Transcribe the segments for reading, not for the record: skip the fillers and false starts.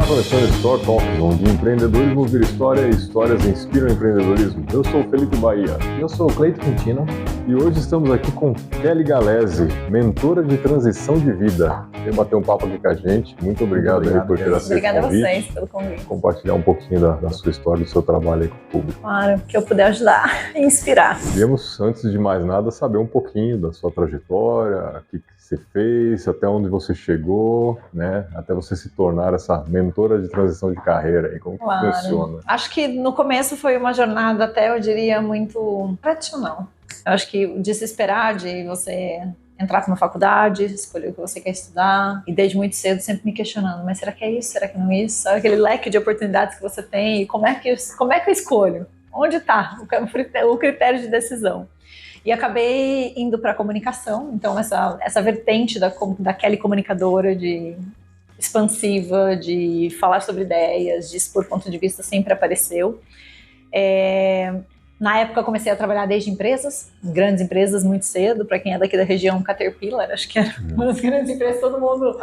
começando Store Talks, onde empreendedorismo vira história e histórias inspiram empreendedorismo. Eu sou o Felipe Bahia. Eu sou o Cleito Quintino. E hoje estamos aqui com Kelly Galese, mentora de transição de vida. Veio bater um papo aqui com a gente. Muito obrigado aí por ter aceito o convite. Obrigada a vocês pelo convite. Compartilhar um pouquinho da sua história, do seu trabalho aí com o público. Claro, que eu puder ajudar e inspirar. Queríamos, antes de mais nada, saber um pouquinho da sua trajetória, o que você fez, até onde você chegou, né? Até você se tornar essa mentora de transição de carreira aí. Como que funciona? Acho que no começo foi uma jornada até, eu diria, muito tradicional. Eu acho que de se esperar de você entrar para uma faculdade, escolher o que você quer estudar, e desde muito cedo sempre me questionando, mas será que é isso? Será que não é isso? Sabe aquele leque de oportunidades que você tem? E como é que eu escolho? Onde está o critério de decisão? E acabei indo para a comunicação, então essa vertente da Kelly comunicadora, de expansiva, de falar sobre ideias, de expor ponto de vista sempre apareceu. Na época eu comecei a trabalhar desde empresas, grandes empresas muito cedo, para quem é daqui da região, Caterpillar, acho que era uma das grandes empresas que todo mundo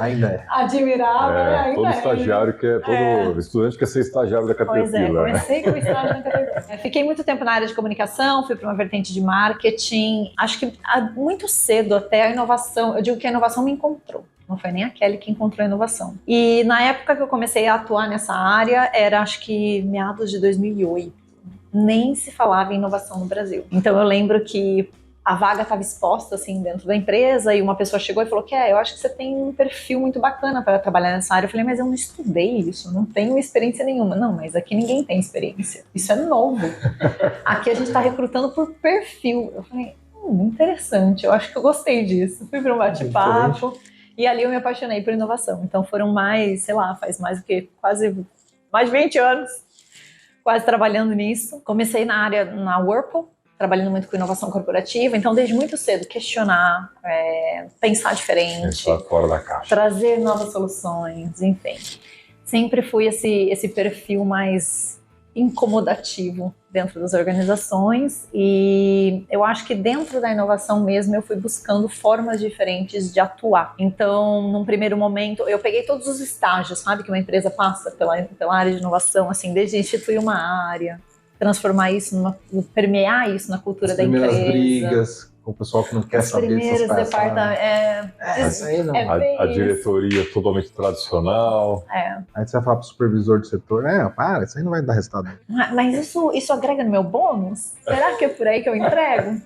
admirava. Todo estagiário todo estudante quer ser estagiário da Caterpillar. Pois comecei com estágio na Caterpillar. Fiquei muito tempo na área de comunicação, fui para uma vertente de marketing, acho que muito cedo até a inovação, eu digo que a inovação me encontrou. Não foi nem a Kelly que encontrou a inovação. E na época que eu comecei a atuar nessa área, era acho que meados de 2008. Nem se falava em inovação no Brasil. Então eu lembro que a vaga estava exposta assim dentro da empresa e uma pessoa chegou e falou que eu acho que você tem um perfil muito bacana para trabalhar nessa área. Eu falei, mas eu não estudei isso, não tenho experiência nenhuma. Não, mas aqui ninguém tem experiência. Isso é novo. Aqui a gente está recrutando por perfil. Eu falei, interessante, eu acho que eu gostei disso. Fui para um bate-papo e ali eu me apaixonei por inovação. Então foram faz mais do que quase mais de 20 anos quase trabalhando nisso. Comecei na área, na Whirlpool, trabalhando muito com inovação corporativa, então desde muito cedo questionar, pensar diferente, pensar fora da caixa, trazer novas soluções, enfim. Sempre fui esse perfil mais incomodativo dentro das organizações e eu acho que dentro da inovação mesmo eu fui buscando formas diferentes de atuar. Então, num primeiro momento, eu peguei todos os estágios, sabe, que uma empresa passa pela área de inovação, assim, desde instituir uma área, transformar isso, permear isso na cultura da empresa. As brigas com o pessoal que não quer saber primeiros departamentos. A diretoria totalmente tradicional. Aí você vai falar pro supervisor do setor, isso aí não vai dar resultado. Mas isso agrega no meu bônus? Será que é por aí que eu entrego?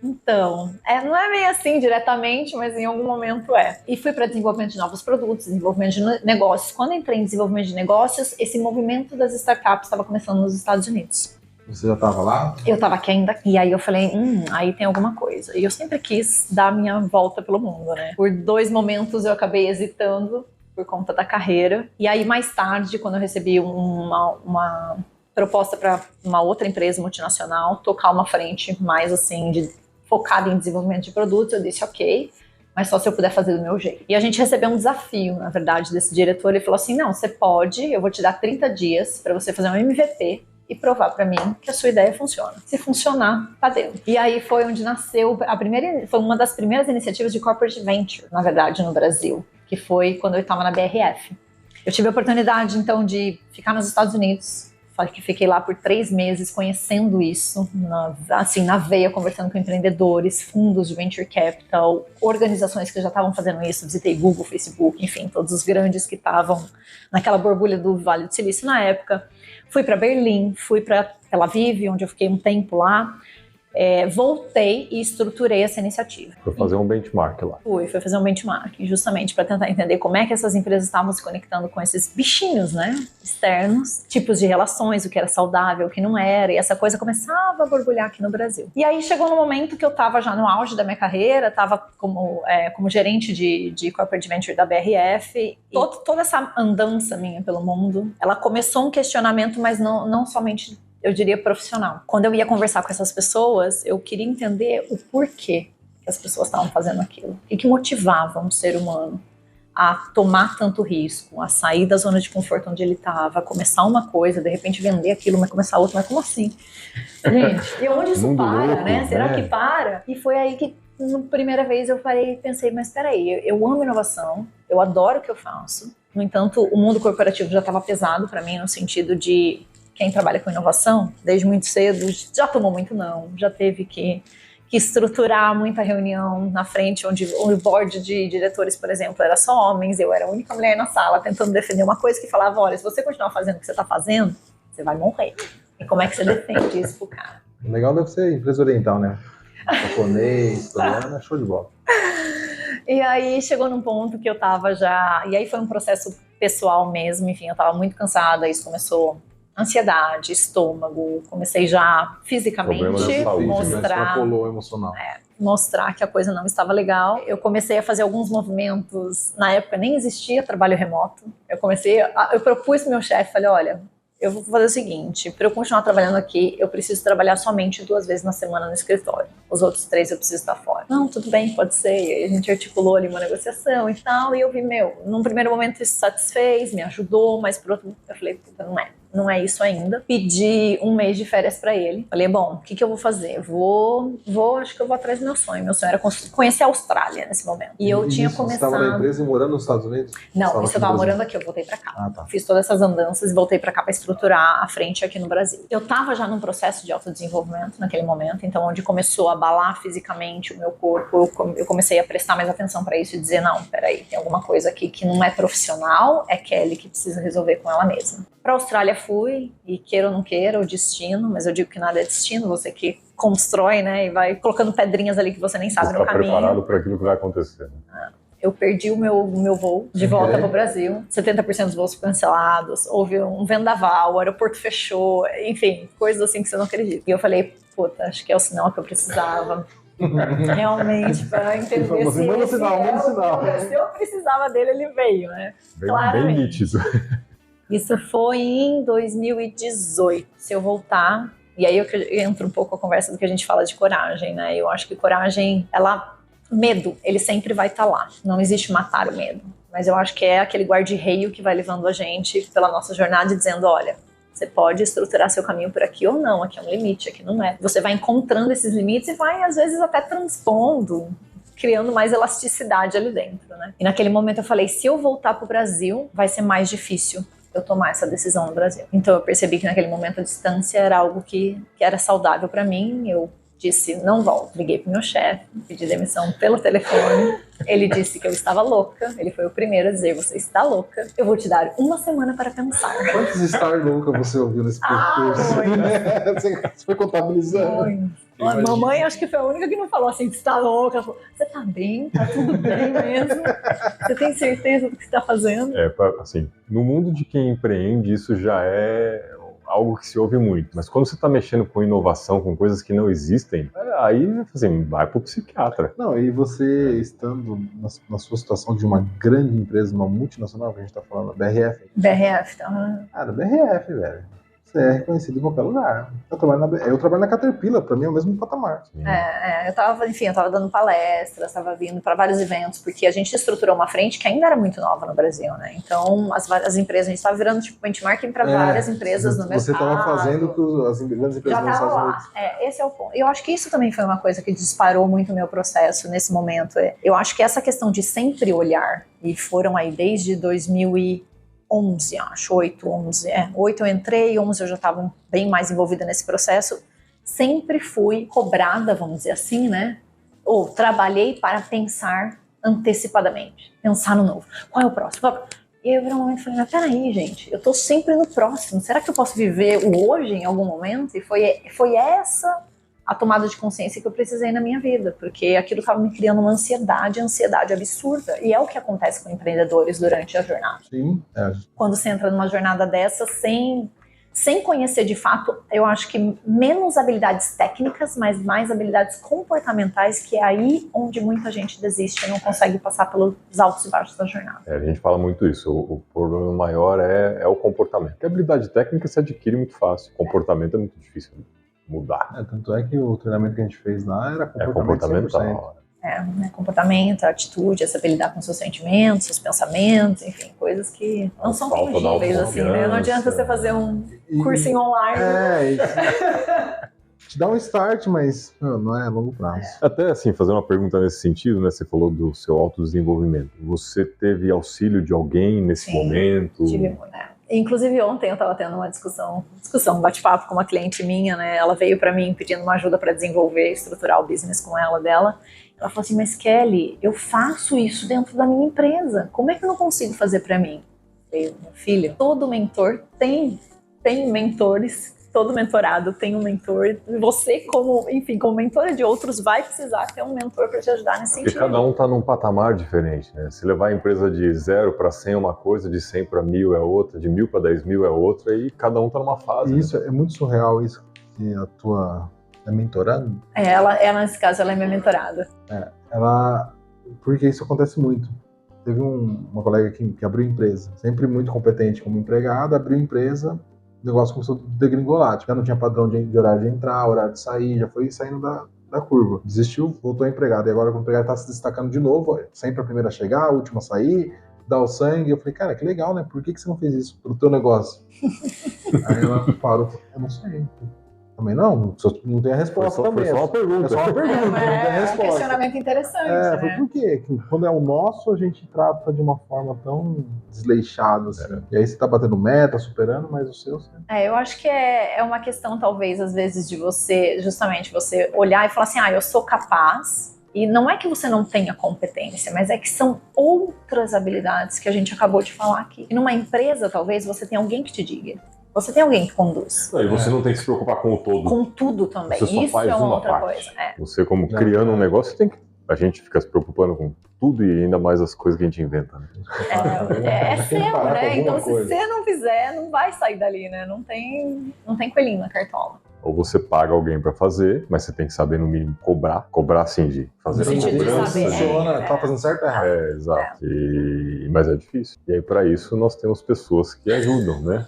Então, não é bem assim diretamente, mas em algum momento é. E fui para desenvolvimento de novos produtos, desenvolvimento de negócios. Quando entrei em desenvolvimento de negócios, esse movimento das startups estava começando nos Estados Unidos. Você já estava lá? Eu estava aqui ainda, e aí eu falei, aí tem alguma coisa. E eu sempre quis dar a minha volta pelo mundo, né? Por 2 momentos eu acabei hesitando por conta da carreira. E aí mais tarde, quando eu recebi uma proposta para uma outra empresa multinacional, tocar uma frente mais assim, focada em desenvolvimento de produtos, eu disse ok, mas só se eu puder fazer do meu jeito. E a gente recebeu um desafio, na verdade, desse diretor. Ele falou assim, não, você pode, eu vou te dar 30 dias para você fazer um MVP, e provar para mim que a sua ideia funciona. Se funcionar, tá dentro. E aí foi onde nasceu foi uma das primeiras iniciativas de corporate venture, na verdade, no Brasil, que foi quando eu estava na BRF. Eu tive a oportunidade, então, de ficar nos Estados Unidos, que fiquei lá por 3 meses conhecendo isso, na veia, conversando com empreendedores, fundos de venture capital, organizações que já estavam fazendo isso, visitei Google, Facebook, enfim, todos os grandes que estavam naquela borbulha do Vale do Silício na época. Fui para Berlim, fui para Tel Aviv, onde eu fiquei um tempo lá. Voltei e estruturei essa iniciativa. Foi fazer um benchmark lá. Foi fazer um benchmark, justamente para tentar entender como é que essas empresas estavam se conectando com esses bichinhos, né, externos, tipos de relações, o que era saudável, o que não era, e essa coisa começava a borbulhar aqui no Brasil. E aí chegou no momento que eu estava já no auge da minha carreira, estava como gerente de Corporate Venture da BRF, e toda essa andança minha pelo mundo, ela começou um questionamento, mas não somente, eu diria, profissional. Quando eu ia conversar com essas pessoas, eu queria entender o porquê que as pessoas estavam fazendo aquilo. O que motivava um ser humano a tomar tanto risco, a sair da zona de conforto onde ele estava, a começar uma coisa, de repente vender aquilo, mas começar outra, mas como assim? Gente, e onde isso para, louco, né? Será que para? E foi aí que, na primeira vez, eu pensei, mas peraí, eu amo inovação, eu adoro o que eu faço, No entanto, o mundo corporativo já estava pesado para mim, no sentido de quem trabalha com inovação, desde muito cedo, já tomou muito não, já teve que estruturar muita reunião na frente, onde o board de diretores, por exemplo, era só homens, eu era a única mulher na sala tentando defender uma coisa que falava, olha, se você continuar fazendo o que você está fazendo, você vai morrer. E como é que você defende isso pro cara? O legal deve ser empresa oriental, né? Japonês, coreano, show de bola. E aí chegou num ponto que eu tava já... E aí foi um processo pessoal mesmo, enfim, eu tava muito cansada, isso começou... Ansiedade, estômago, comecei já fisicamente mostrar que a coisa não estava legal. Eu comecei a fazer alguns movimentos, na época nem existia trabalho remoto. Eu propus pro meu chefe, falei, olha, eu vou fazer o seguinte, para eu continuar trabalhando aqui, eu preciso trabalhar somente 2 vezes na semana no escritório. Os outros 3 eu preciso estar fora. Não, tudo bem, pode ser. E aí a gente articulou ali uma negociação e tal, e eu vi, num primeiro momento isso satisfez, me ajudou, mas por outro, eu falei, puta, não é isso ainda. Pedi 1 mês de férias pra ele. Falei, bom, o que eu vou fazer? Acho que eu vou atrás do meu sonho. Meu sonho era conhecer a Austrália nesse momento. E eu tinha começado... Você estava na empresa e morando nos Estados Unidos? Não, isso eu tava morando aqui, eu voltei pra cá. Tá. Fiz todas essas andanças e voltei pra cá pra estruturar a frente aqui no Brasil. Eu tava já num processo de autodesenvolvimento naquele momento, então onde começou a abalar fisicamente o meu corpo, eu comecei a prestar mais atenção pra isso e dizer, não, peraí, tem alguma coisa aqui que não é profissional, é Kelly que precisa resolver com ela mesma. Pra Austrália fui, e queira ou não queira, o destino, mas eu digo que nada é destino, você que constrói, né, e vai colocando pedrinhas ali que você nem sabe no caminho. Você está preparado para aquilo que vai acontecer. Eu perdi o meu voo de volta para o Brasil, 70% dos voos cancelados, houve um vendaval, o aeroporto fechou, enfim, coisas assim que você não acredita. E eu falei, puta, acho que é o sinal que eu precisava. Realmente, para entender se eu precisava dele, ele veio, né? Bem nítido. Isso foi em 2018. Se eu voltar, e aí eu entro um pouco a conversa do que a gente fala de coragem, né? Eu acho que coragem, medo, ele sempre vai estar lá. Não existe matar o medo. Mas eu acho que é aquele guarda-reio que vai levando a gente pela nossa jornada e dizendo, olha, você pode estruturar seu caminho por aqui ou não, aqui é um limite, aqui não é. Você vai encontrando esses limites e vai, às vezes, até transpondo, criando mais elasticidade ali dentro, né? E naquele momento eu falei, se eu voltar pro Brasil, vai ser mais difícil eu tomar essa decisão no Brasil. Então eu percebi que naquele momento a distância era algo que era saudável para mim. Eu disse, não volto. Liguei pro meu chefe, pedi demissão pelo telefone. Ele disse que eu estava louca. Ele foi o primeiro a dizer, você está louca. Eu vou te dar 1 semana para pensar. Quantos estar louca você ouviu nesse percurso? Você foi contabilizando. Mamãe acho que foi a única que não falou assim, você está louca. Ela falou, você está bem? Tá tudo bem mesmo? Você tem certeza do que você está fazendo? Assim, no mundo de quem empreende, isso já é algo que se ouve muito. Mas quando você está mexendo com inovação, com coisas que não existem, aí assim, vai pro psiquiatra. Não, e você estando na sua situação de uma grande empresa, uma multinacional, que a gente está falando, a BRF. BRF, tá? Cara, BRF, velho. Você é reconhecido em qualquer lugar. Eu trabalho na Caterpillar, pra mim é o mesmo patamar. Eu tava dando palestras, tava vindo para vários eventos, porque a gente estruturou uma frente que ainda era muito nova no Brasil, né? Então, as empresas, a gente tava virando tipo benchmarking para várias empresas no mercado. Você tava fazendo o que as grandes empresas nos Estados Unidos. Esse é o ponto. Eu acho que isso também foi uma coisa que disparou muito o meu processo nesse momento. Eu acho que essa questão de sempre olhar, e foram aí desde 2011, acho, 8 eu entrei, 11 eu já estava bem mais envolvida nesse processo, sempre fui cobrada, vamos dizer assim, né? Ou trabalhei para pensar antecipadamente, pensar no novo. Qual é o próximo? E aí eu virei um momento e falei, mas peraí, gente, eu tô sempre no próximo, será que eu posso viver o hoje em algum momento? E foi essa a tomada de consciência que eu precisei na minha vida, porque aquilo estava me criando uma ansiedade absurda, e é o que acontece com empreendedores durante a jornada. Sim. Quando você entra numa jornada dessa sem conhecer de fato, eu acho que menos habilidades técnicas, mas mais habilidades comportamentais, que é aí onde muita gente desiste e não consegue passar pelos altos e baixos da jornada. A gente fala muito isso, o problema maior é o comportamento. Porque a habilidade técnica se adquire muito fácil, o comportamento é muito difícil mudar. Tanto é que o treinamento que a gente fez lá era comportamental. Comportamento, atitude, essa habilidade com seus sentimentos, seus pensamentos, enfim, coisas que não são tangíveis, assim, né? Não adianta você fazer um cursinho online. Isso. te dá um start, mas não é a longo prazo. Até assim, fazer uma pergunta nesse sentido, né? Você falou do seu autodesenvolvimento. Você teve auxílio de alguém nesse momento? Tive, né? Inclusive ontem eu estava tendo uma discussão, um bate-papo com uma cliente minha, né? Ela veio para mim pedindo uma ajuda para desenvolver, estruturar o business com dela. Ela falou assim, mas Kelly, eu faço isso dentro da minha empresa. Como é que eu não consigo fazer para mim? Eu, meu filho, todo mentor tem mentores. Todo mentorado tem um mentor. Você, como mentora de outros, vai precisar ter um mentor para te ajudar nesse sentido. Porque cada um está num patamar diferente, né? Se levar a empresa de 0 para 100 é uma coisa, de 100 para 1000 é outra, de 1000 para 10.000 é outra, e cada um está numa fase. E isso né? é muito surreal, isso que a tua mentorando. Ela, nesse caso, ela é minha mentorada. Porque isso acontece muito. Teve uma colega que abriu empresa, sempre muito competente como empregada, abriu empresa, o negócio começou a degringolar, já não tinha padrão de horário de entrar, horário de sair, já foi saindo da curva. Desistiu, voltou a empregado, e agora o empregado está se destacando de novo, sempre a primeira a chegar, a última a sair, dar o sangue. Eu falei, cara, que legal, né? Por que você não fez isso pro teu negócio? Aí ela parou, eu não sei. Também não tem a resposta também. Foi só uma pergunta. É só uma pergunta, não tem a resposta. É um questionamento interessante, né? Por quê? Quando é o nosso, a gente trata de uma forma tão desleixada, assim. E aí você tá batendo meta, superando, mas o seu... Eu acho que é uma questão, talvez, às vezes, de você olhar e falar assim, eu sou capaz. E não é que você não tenha competência, mas é que são outras habilidades que a gente acabou de falar aqui. E numa empresa, talvez, você tenha alguém que te diga. Você tem alguém que conduz. E você não tem que se preocupar com o todo. Com tudo também. Você só isso faz é uma outra parte. coisa. Você, como criando um negócio, a gente fica se preocupando com tudo e ainda mais as coisas que a gente inventa. Né? É seu, né? Então, se você não fizer, não vai sair dali, né? Não tem coelhinho na cartola. Ou você paga alguém para fazer, mas você tem que saber, no mínimo, cobrar assim de fazer a cobrança. Funciona, tá fazendo certo ou errado. Exato. Mas é difícil. E aí, para isso, nós temos pessoas que ajudam, né?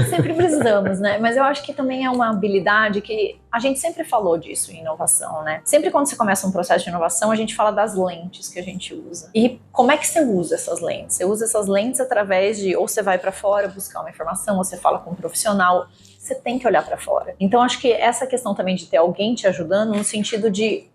Sempre precisamos, né? Mas eu acho que também é uma habilidade que a gente sempre falou disso em inovação, né? Sempre quando você começa um processo de inovação, a gente fala das lentes que a gente usa. E como é que você usa essas lentes? Você usa essas lentes através de, ou você vai para fora buscar uma informação, ou você fala com um profissional. Você tem que olhar para fora. Então, acho que essa questão também de ter alguém te ajudando, no sentido de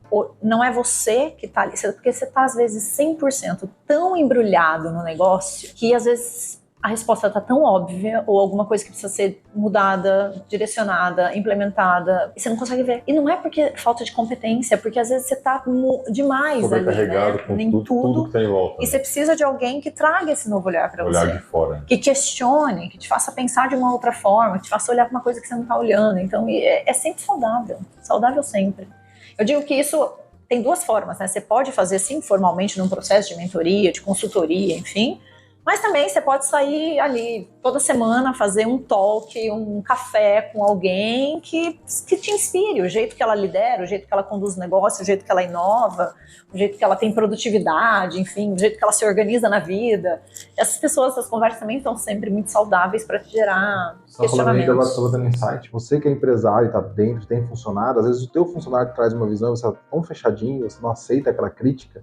não é você que tá ali, porque você tá, às vezes, 100% tão embrulhado no negócio, que, às vezes, a resposta tá tão óbvia, ou alguma coisa que precisa ser mudada, direcionada, implementada, e você não consegue ver. E não é porque falta de competência, porque às vezes você tá demais ali, né? Com tudo que tem em volta. E você precisa de alguém que traga esse novo olhar para você. Olhar de fora. Que questione, que te faça pensar de uma outra forma, que te faça olhar para uma coisa que você não tá olhando. Então, é sempre saudável. Saudável sempre. Eu digo que isso tem duas formas, né? Você pode fazer, sim, formalmente num processo de mentoria, de consultoria, enfim. Mas também você pode sair ali toda semana, fazer um talk, um café com alguém que te inspire, o jeito que ela lidera, o jeito que ela conduz o negócio, o jeito que ela inova, o jeito que ela tem produtividade, enfim, o jeito que ela se organiza na vida. Essas pessoas, essas conversas também estão sempre muito saudáveis para te gerar questionamentos. Agora estou dando insight. Você que é empresário, está dentro, tem funcionário, às vezes o teu funcionário traz uma visão, você está tão fechadinho, você não aceita aquela crítica.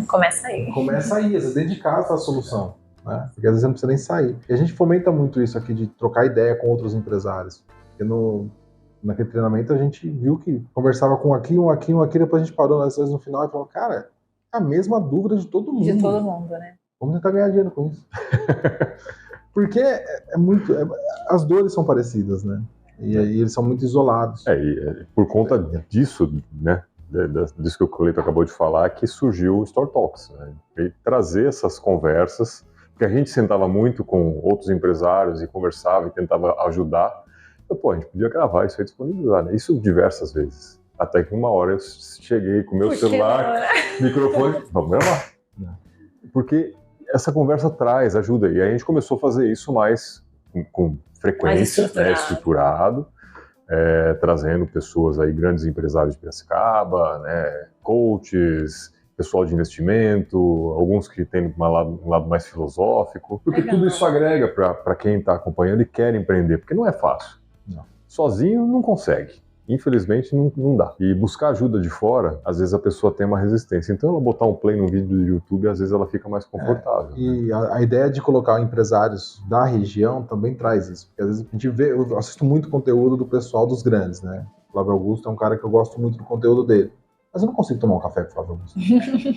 Começa aí. Começa aí, às vezes dentro de casa tá a solução, né? Porque às vezes você não precisa nem sair. E a gente fomenta muito isso aqui de trocar ideia com outros empresários. Porque naquele treinamento a gente viu que conversava com um aqui, depois a gente parou às vezes no final e falou, cara, é a mesma dúvida de todo mundo. De todo mundo, né? Vamos tentar ganhar dinheiro com isso. Porque as dores são parecidas, né? E aí eles são muito isolados. E por conta disso, né? Disso que o Cleiton acabou de falar, que surgiu o Store Talks, né? E trazer essas conversas, porque a gente sentava muito com outros empresários e conversava e tentava ajudar. Então, a gente podia gravar isso e disponibilizar, né? Isso diversas vezes. Até que uma hora eu cheguei com o meu celular, microfone, vamos gravar. Porque essa conversa ajuda. E aí a gente começou a fazer isso mais com frequência, mais estruturado. Trazendo pessoas aí, grandes empresários de Piracicaba, né, coaches, pessoal de investimento, alguns que têm um lado mais filosófico, porque tudo isso agrega para quem está acompanhando e quer empreender, porque não é fácil. Não. Sozinho não consegue. Infelizmente não dá. E buscar ajuda de fora, às vezes a pessoa tem uma resistência. Então ela botar um play num vídeo do YouTube, às vezes ela fica mais confortável. E a ideia de colocar empresários da região também traz isso. Porque às vezes a gente eu assisto muito conteúdo do pessoal dos grandes, né? Flávio Augusto é um cara que eu gosto muito do conteúdo dele. Mas eu não consigo tomar um café com o Flávio Augusto.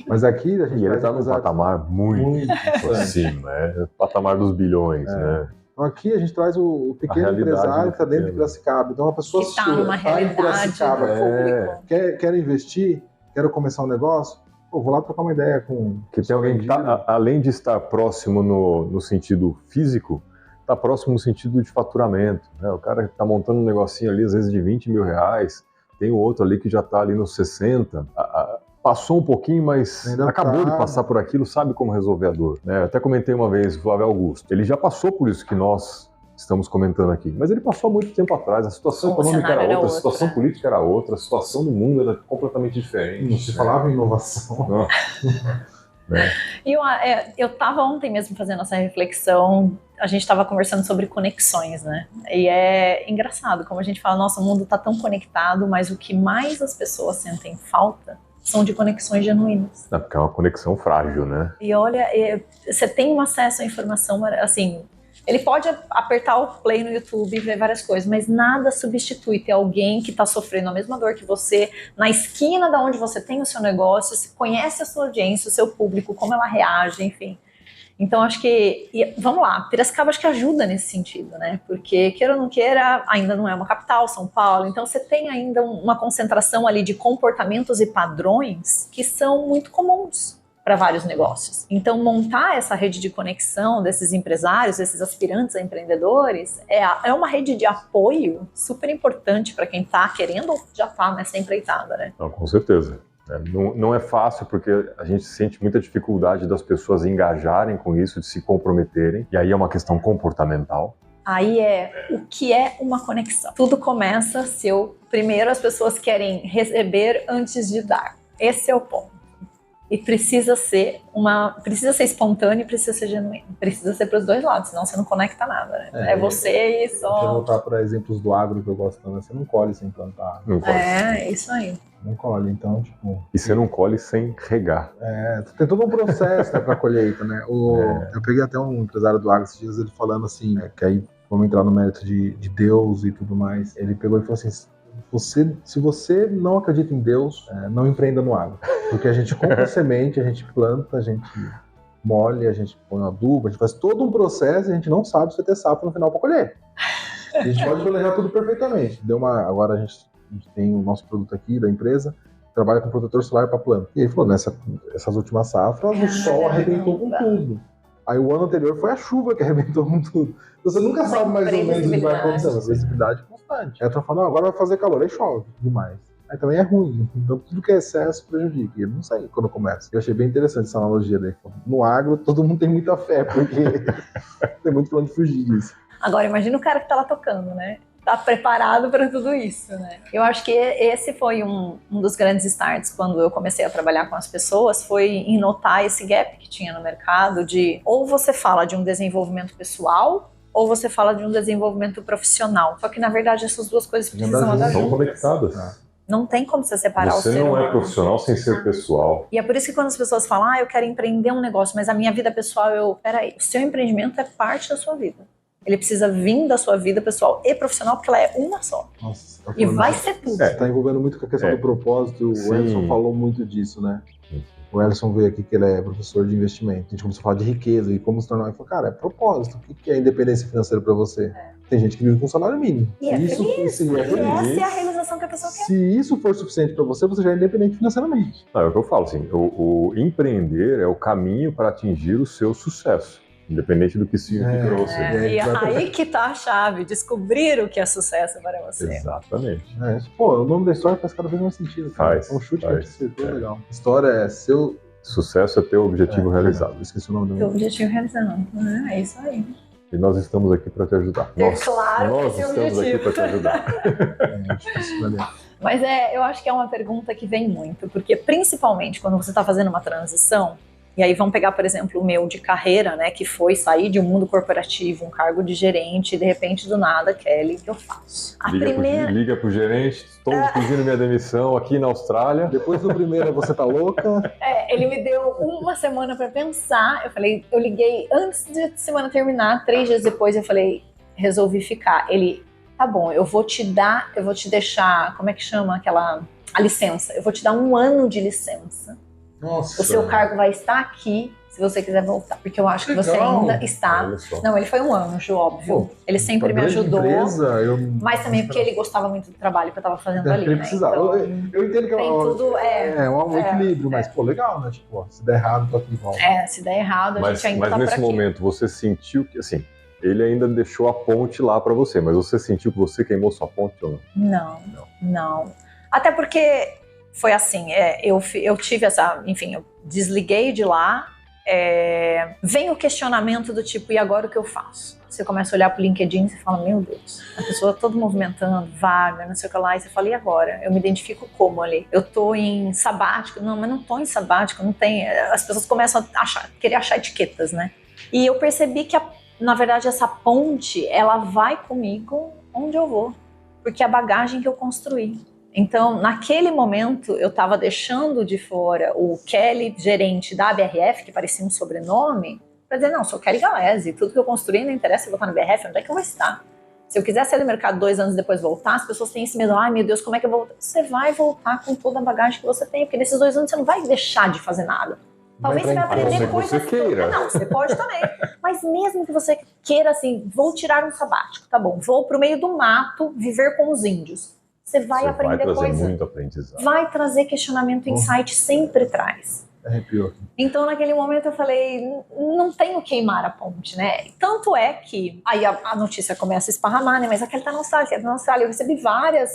Mas aqui a gente ele está num patamar muito acima, o patamar dos bilhões, né? Então aqui a gente traz o pequeno empresário que está dentro de Piracicaba. Então a pessoa que está numa realidade do público. Quer investir, quero começar um negócio, vou lá trocar uma ideia com... Que tem alguém que tá, além de estar próximo no sentido físico, está próximo no sentido de faturamento, né? O cara que está montando um negocinho ali, às vezes de 20 mil reais, tem o outro ali que já está ali nos 60, passou um pouquinho, mas ainda acabou de passar por aquilo, sabe como resolver a dor, né? Eu até comentei uma vez, o Flávio Augusto, ele já passou por isso que nós estamos comentando aqui, mas ele passou há muito tempo atrás, a situação econômica era outra, a situação política era outra, a situação do mundo era completamente diferente. Não se falava em inovação. Não. E eu estava ontem mesmo fazendo essa reflexão, a gente estava conversando sobre conexões, né? E é engraçado como a gente fala, nossa, o mundo está tão conectado, mas o que mais as pessoas sentem falta são de conexões genuínas. Porque é uma conexão frágil, né? E olha, você tem um acesso à informação, assim, ele pode apertar o play no YouTube e ver várias coisas, mas nada substitui ter alguém que está sofrendo a mesma dor que você, na esquina da onde você tem o seu negócio, você conhece a sua audiência, o seu público, como ela reage, enfim. Então, acho que, vamos lá, Piracicaba acho que ajuda nesse sentido, né? Porque, queira ou não queira, ainda não é uma capital, São Paulo, então você tem ainda uma concentração ali de comportamentos e padrões que são muito comuns para vários negócios. Então, montar essa rede de conexão desses empresários, desses aspirantes a empreendedores, é uma rede de apoio super importante para quem está querendo ou já está nessa empreitada, né? Não, com certeza. Não é fácil porque a gente sente muita dificuldade das pessoas engajarem com isso, de se comprometerem, e aí é uma questão comportamental. Aí o que é uma conexão? Tudo começa se primeiro as pessoas querem receber antes de dar. Esse é o ponto. E precisa ser espontâneo e precisa ser genuíno. Precisa ser para os dois lados, senão você não conecta nada, né? É você e só... Deixa eu voltar para exemplos do agro que eu gosto tanto. Você não colhe sem plantar. Não colhe. É isso aí. Não colhe, então, tipo... E você não colhe sem regar. Tem todo um processo, né, para colheita, né? Eu peguei até um empresário do agro esses dias, ele falando assim, que aí vamos entrar no mérito de Deus e tudo mais. Ele pegou e falou assim, se você não acredita em Deus, não empreenda no agro. Porque a gente compra semente, a gente planta, a gente molha, a gente põe adubo, a gente faz todo um processo e a gente não sabe se vai ter safra no final para colher. A gente pode planejar tudo perfeitamente. Agora a gente tem o nosso produto aqui da empresa, trabalha com protetor solar para planta. E ele falou, essas últimas safras, o sol arrebentou com tudo. Aí o ano anterior foi a chuva que arrebentou com tudo. Você nunca sabe mais ou menos o que vai acontecer. Uma visibilidade constante. Aí ela fala, não, agora vai fazer calor, aí chove demais. Aí também é ruim. Então tudo que é excesso prejudica. E ele não sai quando começa. Eu achei bem interessante essa analogia daí. No agro, todo mundo tem muita fé, porque tem muito pra onde fugir disso. Agora, imagina o cara que tá lá tocando, né? Tá preparado para tudo isso, né? Eu acho que esse foi um dos grandes starts quando eu comecei a trabalhar com as pessoas, foi em notar esse gap que tinha no mercado de ou você fala de um desenvolvimento pessoal ou você fala de um desenvolvimento profissional. Só que, na verdade, essas duas coisas precisam andar são juntas. conectadas. Não tem como você separar o ser humano. Você não é profissional sem ser pessoal. E é por isso que quando as pessoas falam, eu quero empreender um negócio, mas a minha vida pessoal, peraí, o seu empreendimento é parte da sua vida. Ele precisa vir da sua vida pessoal e profissional, porque ela é uma só. Nossa, e vai ser tudo. Tá envolvendo muito com a questão do propósito. O Ellison falou muito disso, né? O Ellison veio aqui que ele é professor de investimento. A gente começou a falar de riqueza e como se tornar. Ele falou, cara, é propósito. O que é independência financeira para você? Tem gente que vive com salário mínimo. E é feliz. E essa é a realização que a pessoa quer. Se isso for suficiente para você, você já é independente financeiramente. É o que eu falo, assim, o empreender é o caminho para atingir o seu sucesso. Independente do que significa para você. E aí que tá a chave, descobrir o que é sucesso para você. Exatamente. O nome da história faz cada vez mais sentido. Faz. É um chute que é legal. História é seu... Sucesso é ter o objetivo realizado. Esqueci o nome do teu objetivo realizado. É isso aí. E nós estamos aqui para te ajudar. Claro, nós estamos aqui para te ajudar. Mas eu acho que é uma pergunta que vem muito, porque principalmente quando você está fazendo uma transição, e aí vamos pegar, por exemplo, o meu de carreira, né, que foi sair de um mundo corporativo, um cargo de gerente, e de repente, do nada, Kelly, o que eu faço? Liga pro gerente, estou pedindo minha demissão aqui na Austrália. Depois do primeiro, você tá louca? Ele me deu uma semana para pensar, eu liguei antes de semana terminar, 3 dias depois eu falei, resolvi ficar. Ele, tá bom, eu vou te deixar, como é que chama a licença? Eu vou te dar 1 ano de licença. Nossa. O seu cargo vai estar aqui se você quiser voltar. Porque eu acho que você ainda está... Não, ele foi 1 ano, Ju, óbvio. Pô, ele sempre me ajudou. Empresa, mas também porque ele gostava muito do trabalho que eu tava fazendo ali, né? Então, eu entendo que é um equilíbrio, mas pô, legal, né? Tipo, ó, se der errado, tô aqui de volta. Se der errado, a gente ainda tá por aqui. Mas nesse momento, você sentiu que, assim, ele ainda deixou a ponte lá pra você, mas você sentiu que você queimou sua ponte ou não? Não. Até porque foi assim, eu tive essa... Enfim, eu desliguei de lá. Vem o questionamento do tipo, e agora o que eu faço? Você começa a olhar pro LinkedIn e você fala, meu Deus, a pessoa toda movimentando, vaga, não sei o que lá, e você fala, e agora? Eu me identifico como ali? Eu tô em sabático? Não, mas não tô em sabático, não tem... As pessoas começam a querer achar etiquetas, né? E eu percebi que, na verdade, essa ponte, ela vai comigo onde eu vou, porque é a bagagem que eu construí. Então, naquele momento, eu estava deixando de fora o Kelly, gerente da BRF, que parecia um sobrenome, para dizer, não, sou Kelly Galese, tudo que eu construí não interessa eu voltar na BRF, onde é que eu vou estar? Se eu quiser sair do mercado 2 anos depois voltar, as pessoas têm esse medo, ai meu Deus, como é que eu vou voltar? Você vai voltar com toda a bagagem que você tem, porque nesses 2 anos você não vai deixar de fazer nada. Talvez você vai aprender coisas... Você queira. Não, você pode também. Mas mesmo que você queira, assim, vou tirar um sabático, tá bom, vou pro meio do mato viver com os índios. Você vai aprender coisa. Vai trazer muito aprendizado. Vai trazer questionamento, insight, sempre traz. Arrepiou. Então, naquele momento, eu falei, não tenho queimar a ponte, né? Tanto é que, aí a notícia começa a esparramar, né? Mas aquele tá na Austrália, Eu recebi vários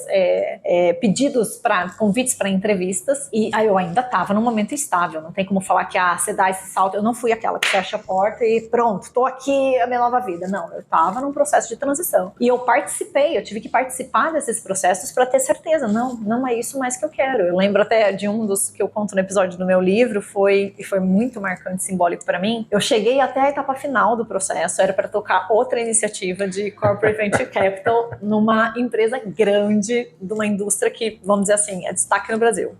pedidos, convites para entrevistas, e aí eu ainda tava num momento estável, não tem como falar que, você dá esse salto, eu não fui aquela que fecha a porta e pronto, tô aqui, a minha nova vida. Não, eu tava num processo de transição. E eu tive que participar desses processos para ter certeza, não é isso mais que eu quero. Eu lembro até de um dos que eu conto no episódio do meu livro, foi muito marcante, simbólico para mim. Eu cheguei até a etapa final do processo, era para tocar outra iniciativa de Corporate Venture Capital numa empresa grande, de uma indústria que, vamos dizer assim, é destaque no Brasil.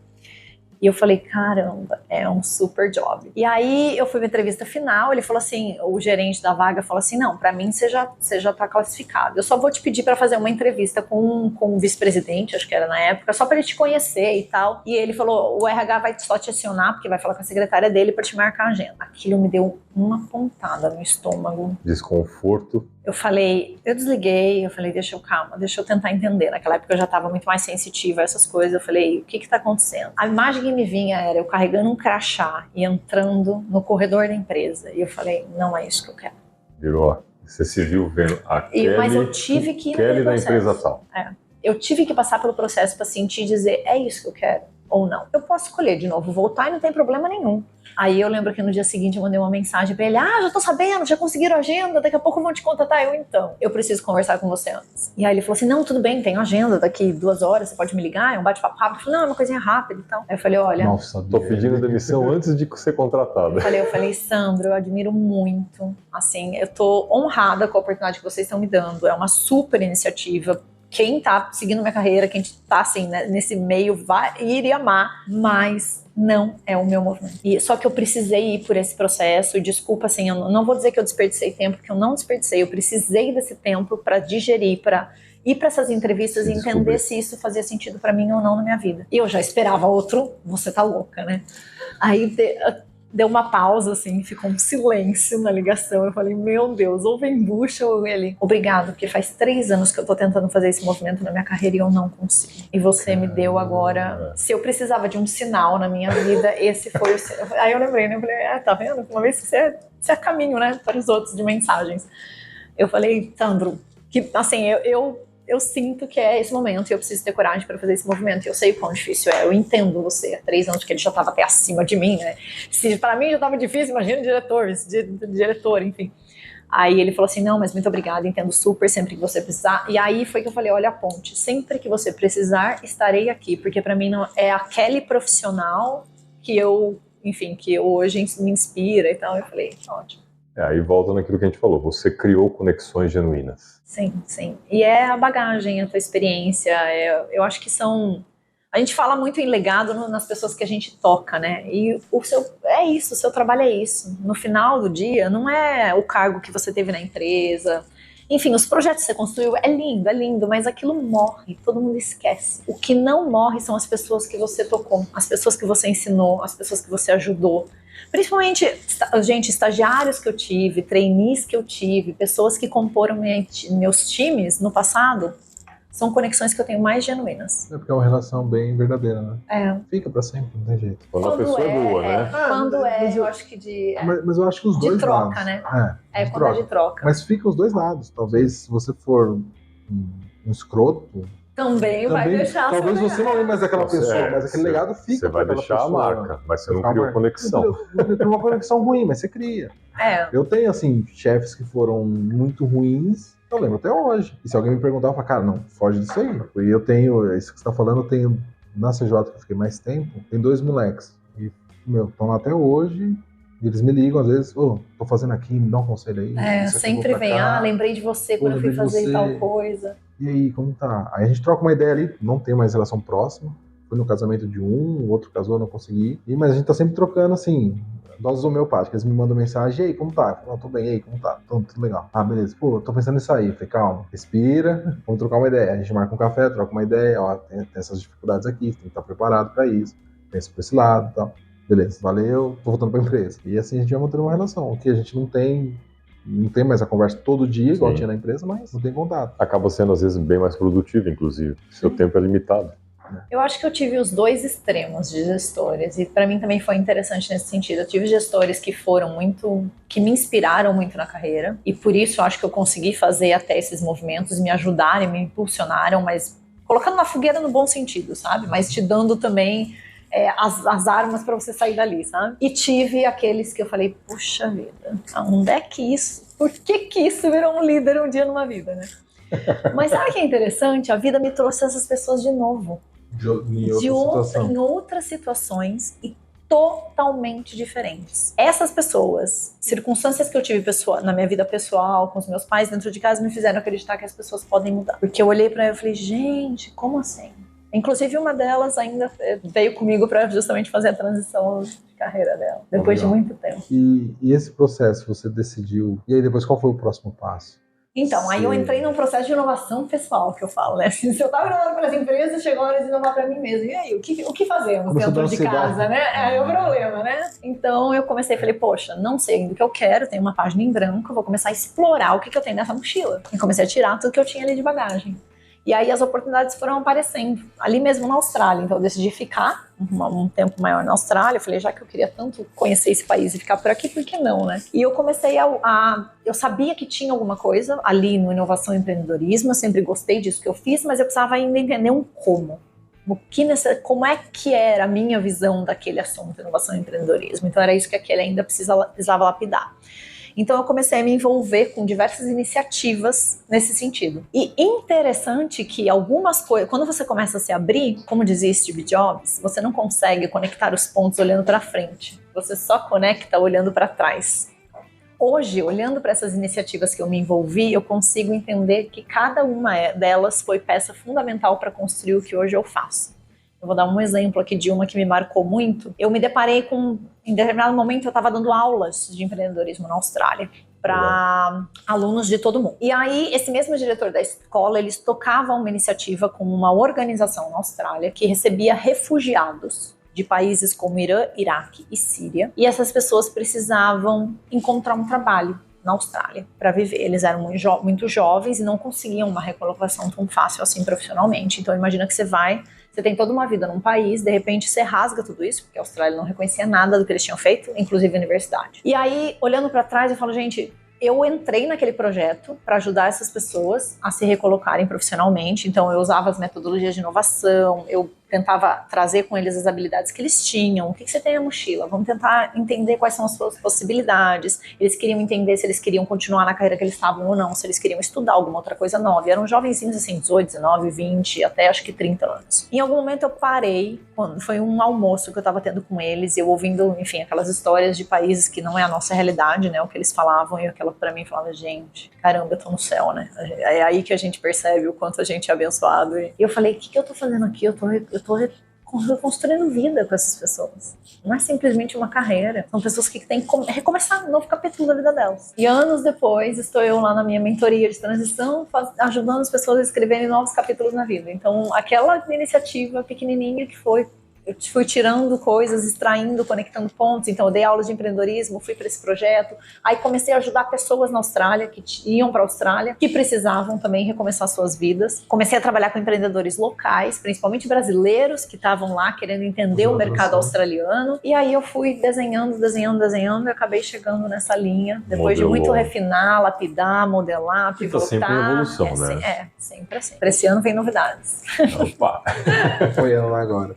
E eu falei, caramba, é um super job. E aí eu fui pra entrevista final, ele falou assim, o gerente da vaga falou assim, não, pra mim você já tá classificado. Eu só vou te pedir pra fazer uma entrevista com o vice-presidente, acho que era na época, só pra ele te conhecer e tal. E ele falou, o RH vai só te acionar, porque vai falar com a secretária dele pra te marcar a agenda. Aquilo me deu uma pontada no estômago. Desconforto. Eu desliguei, eu falei, deixa eu tentar entender. Naquela época eu já estava muito mais sensitiva a essas coisas. Eu falei, o que está acontecendo? A imagem que me vinha era eu carregando um crachá e entrando no corredor da empresa. E eu falei, não é isso que eu quero. Virou, você se viu vendo a Kelly, mas eu tive que ir Kelly da empresa tal. Eu tive que passar pelo processo para sentir e dizer, é isso que eu quero ou não. Eu posso escolher de novo voltar e não tem problema nenhum. Aí eu lembro que no dia seguinte eu mandei uma mensagem pra ele, já tô sabendo, já conseguiram a agenda, daqui a pouco vão te contatar. Eu preciso conversar com você antes. E aí ele falou assim, não, tudo bem, tenho agenda, daqui 2 horas, você pode me ligar, é um bate-papo rápido. Eu falei, não, é uma coisinha rápida e tal. Aí eu falei, olha... Nossa, tô pedindo demissão antes de ser contratada. Eu falei, Sandro, eu admiro muito, assim, eu tô honrada com a oportunidade que vocês estão me dando, é uma super iniciativa. Quem tá seguindo minha carreira, quem tá assim, né, nesse meio, iria amar, mas não é o meu movimento. Só que eu precisei ir por esse processo, e desculpa, assim, eu não vou dizer que eu desperdicei tempo, porque eu não desperdicei, eu precisei desse tempo para digerir, para ir para essas entrevistas e entender se isso fazia sentido para mim ou não na minha vida. E eu já esperava outro, você tá louca, né? Aí deu uma pausa, assim, ficou um silêncio na ligação. Eu falei, meu Deus, ou vem bucha ou ele. Obrigado, porque faz 3 anos que eu tô tentando fazer esse movimento na minha carreira e eu não consigo. E você me deu agora... Se eu precisava de um sinal na minha vida, esse foi o sinal. Aí eu lembrei, né? Eu falei, tá vendo? Uma vez que você é caminho, né? Para os outros de mensagens. Eu falei, Sandro, que assim, eu sinto que é esse momento e eu preciso ter coragem para fazer esse movimento. E eu sei o quão difícil é. Eu entendo você. Há 3 anos que ele já estava até acima de mim, né? Se para mim já estava difícil, imagina diretor, enfim. Aí ele falou assim, não, mas muito obrigada, entendo super, sempre que você precisar. E aí foi que eu falei, olha a ponte, sempre que você precisar, estarei aqui. Porque para mim não é aquele profissional que que hoje me inspira e tal. Eu falei, ótimo. Aí volta naquilo que a gente falou, você criou conexões genuínas. Sim. E é a bagagem, a tua experiência, eu acho que são... A gente fala muito em legado nas pessoas que a gente toca, né? E o seu trabalho é isso. No final do dia, não é o cargo que você teve na empresa. Enfim, os projetos que você construiu é lindo, mas aquilo morre, todo mundo esquece. O que não morre são as pessoas que você tocou, as pessoas que você ensinou, as pessoas que você ajudou. Principalmente, gente, estagiários que eu tive, trainees que eu tive, pessoas que comporam meus times no passado, são conexões que eu tenho mais genuínas. É porque é uma relação bem verdadeira, né? É. Fica pra sempre, não tem jeito. Quando a pessoa é boa, né? Quando eu acho que de... Mas eu acho que os dois troca, lados. né? De quando é de troca. Mas fica os dois lados. Talvez se você for um escroto... Também vai deixar. Talvez você não é mais aquela pessoa, mas aquele legado fica. Você vai deixar a marca, mas você não criou conexão. Você criou uma conexão ruim, mas você cria. Eu tenho, assim, chefes que foram muito ruins, eu lembro até hoje. E se alguém me perguntar, eu falo, cara, não, foge disso aí. E eu tenho, isso que você tá falando, eu tenho, na CJ que eu fiquei mais tempo, tem 2 moleques. E, estão lá até hoje. E eles me ligam, às vezes, tô fazendo aqui, me dá um conselho aí. Sempre vem, lembrei de você quando eu fui fazer tal coisa. E aí, como tá? Aí a gente troca uma ideia ali, não tem mais relação próxima. Fui no casamento de o outro casou, não consegui. Mas a gente tá sempre trocando, assim, doses homeopáticas. Eles me mandam mensagem, e aí, como tá? Eu falo, não, tô bem, e aí, como tá? Tudo legal. Beleza. Pô, tô pensando nisso aí. Eu falei, calma, respira, vamos trocar uma ideia. A gente marca um café, troca uma ideia, tem essas dificuldades aqui, você tem que estar preparado pra isso. Pensa por esse lado e tal. Beleza, valeu, tô voltando pra empresa. E assim a gente vai mantendo uma relação, que a gente não tem mais a conversa todo dia, igual tinha na empresa, mas não tem contato. Acaba sendo, às vezes, bem mais produtivo, inclusive. Seu tempo é limitado. Eu acho que eu tive os dois extremos de gestores, e para mim também foi interessante nesse sentido. Eu tive gestores que que me inspiraram muito na carreira, e por isso eu acho que eu consegui fazer até esses movimentos, me ajudaram, me impulsionaram, mas colocando na fogueira no bom sentido, sabe? Mas te dando também as armas para você sair dali, sabe? E tive aqueles que eu falei, puxa vida, onde é que isso... Por que isso virou um líder um dia numa vida, né? Mas sabe o que é interessante? A vida me trouxe essas pessoas de novo. Em outras situações e totalmente diferentes. Essas pessoas, circunstâncias que eu tive na minha vida pessoal, com os meus pais dentro de casa, me fizeram acreditar que as pessoas podem mudar. Porque eu olhei pra ela e falei, gente, como assim? Inclusive, uma delas ainda veio comigo para justamente fazer a transição de carreira dela, depois de muito tempo. E esse processo, você decidiu... E aí, depois, qual foi o próximo passo? Então, aí eu entrei num processo de inovação pessoal, que eu falo, né? Se eu tava inovando para as empresas, chegou a hora de inovar para mim mesmo. E aí, o que fazemos dentro de casa, né? É o problema, né? Então, eu comecei, falei, poxa, não sei ainda o que eu quero, tenho uma página em branco, vou começar a explorar o que eu tenho nessa mochila. E comecei a tirar tudo que eu tinha ali de bagagem. E aí as oportunidades foram aparecendo, ali mesmo na Austrália. Então eu decidi ficar um tempo maior na Austrália. Eu falei, já que eu queria tanto conhecer esse país e ficar por aqui, por que não, né? E eu comecei eu sabia que tinha alguma coisa ali no inovação e empreendedorismo. Eu sempre gostei disso que eu fiz, mas eu precisava ainda entender como. Como é que era a minha visão daquele assunto, inovação e empreendedorismo. Então era isso que aquele ainda precisava lapidar. Então eu comecei a me envolver com diversas iniciativas nesse sentido. E interessante que algumas coisas, quando você começa a se abrir, como dizia Steve Jobs, você não consegue conectar os pontos olhando para frente. Você só conecta olhando para trás. Hoje, olhando para essas iniciativas que eu me envolvi, eu consigo entender que cada uma delas foi peça fundamental para construir o que hoje eu faço. Eu vou dar um exemplo aqui de uma que me marcou muito. Eu me deparei com, em determinado momento, eu estava dando aulas de empreendedorismo na Austrália para alunos de todo mundo. E aí, esse mesmo diretor da escola, eles tocavam uma iniciativa com uma organização na Austrália que recebia refugiados de países como Irã, Iraque e Síria. E essas pessoas precisavam encontrar um trabalho na Austrália para viver. Eles eram muito jovens e não conseguiam uma recolocação tão fácil assim profissionalmente. Então imagina que você tem toda uma vida num país, de repente você rasga tudo isso, porque a Austrália não reconhecia nada do que eles tinham feito, inclusive a universidade. E aí, olhando para trás, eu falo, gente, eu entrei naquele projeto para ajudar essas pessoas a se recolocarem profissionalmente. Então eu usava as metodologias de inovação, eu tentava trazer com eles as habilidades que eles tinham. O que você tem na mochila? Vamos tentar entender quais são as suas possibilidades. Eles queriam entender se eles queriam continuar na carreira que eles estavam ou não, se eles queriam estudar alguma outra coisa nova. E eram jovenzinhos assim, 18, 19, 20, até acho que 30 anos. Em algum momento eu parei, foi um almoço que eu estava tendo com eles, eu ouvindo, enfim, aquelas histórias de países que não é a nossa realidade, né, o que eles falavam, e aquela pra mim falava, gente, caramba, eu tô no céu, né? É aí que a gente percebe o quanto a gente é abençoado. E eu falei, o que eu tô fazendo aqui? Eu tô construindo vida com essas pessoas. Não é simplesmente uma carreira. São pessoas que têm que recomeçar um novo capítulo da vida delas. E anos depois, estou eu lá na minha mentoria de transição, ajudando as pessoas a escreverem novos capítulos na vida. Então, aquela iniciativa pequenininha que foi, eu fui tirando coisas, extraindo, conectando pontos. Então, eu dei aulas de empreendedorismo, fui para esse projeto. Aí comecei a ajudar pessoas na Austrália, que iam para a Austrália, que precisavam também recomeçar suas vidas. Comecei a trabalhar com empreendedores locais, principalmente brasileiros, que estavam lá querendo entender o mercado australiano. E aí eu fui desenhando, e acabei chegando nessa linha. Depois de muito refinar, lapidar, modelar, pivotar. Tá sempre em evolução, né? Sempre assim. Para esse ano vem novidades. Opa! Foi ano agora.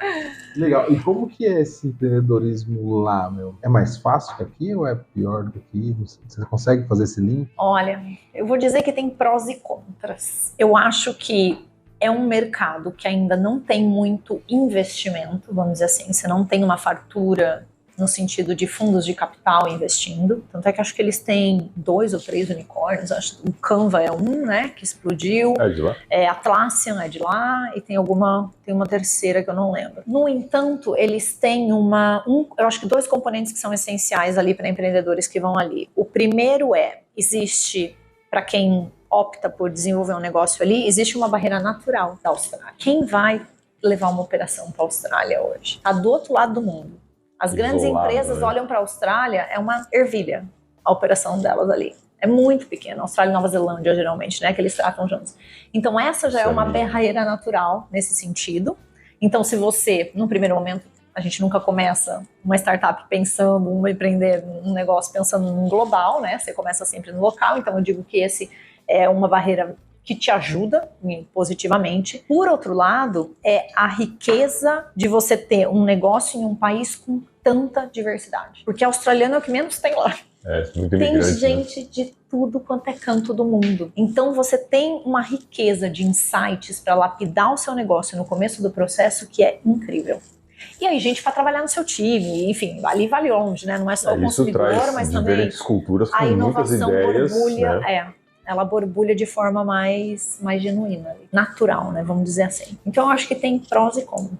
Legal. E como que é esse empreendedorismo lá, meu? É mais fácil que aqui ou é pior do que aqui? Você consegue fazer esse link? Olha, eu vou dizer que tem prós e contras. Eu acho que é um mercado que ainda não tem muito investimento, vamos dizer assim. Você não tem uma fartura no sentido de fundos de capital investindo. Tanto é que acho que eles têm 2 ou 3 unicórnios. Acho que o Canva é um, né, que explodiu. É de lá? A Atlassian é de lá e tem uma terceira que eu não lembro. No entanto, eles têm eu acho que 2 componentes que são essenciais ali para empreendedores que vão ali. O primeiro existe, para quem opta por desenvolver um negócio ali, existe uma barreira natural da Austrália. Quem vai levar uma operação para a Austrália hoje? Está do outro lado do mundo. As grandes empresas olham para a Austrália, é uma ervilha a operação delas ali. É muito pequena, Austrália e Nova Zelândia, geralmente, né, que eles tratam juntos. Então, essa já é uma barreira natural nesse sentido. Então, se você, no primeiro momento, a gente nunca começa uma startup pensando, empreender um negócio pensando no global, né? Você começa sempre no local. Então, eu digo que esse é uma barreira que te ajuda positivamente. Por outro lado, é a riqueza de você ter um negócio em um país com tanta diversidade. Porque australiano é o que menos tem lá. Muito tem gente, né, de tudo quanto é canto do mundo. Então você tem uma riqueza de insights para lapidar o seu negócio no começo do processo que é incrível. E aí, gente, para trabalhar no seu time, enfim, ali vale longe, né? Não é só o consumidor, mas também diferentes culturas com a muitas inovação ideias, borbulha, né? Ela borbulha de forma mais genuína, natural, né? Vamos dizer assim. Então eu acho que tem prós e contras.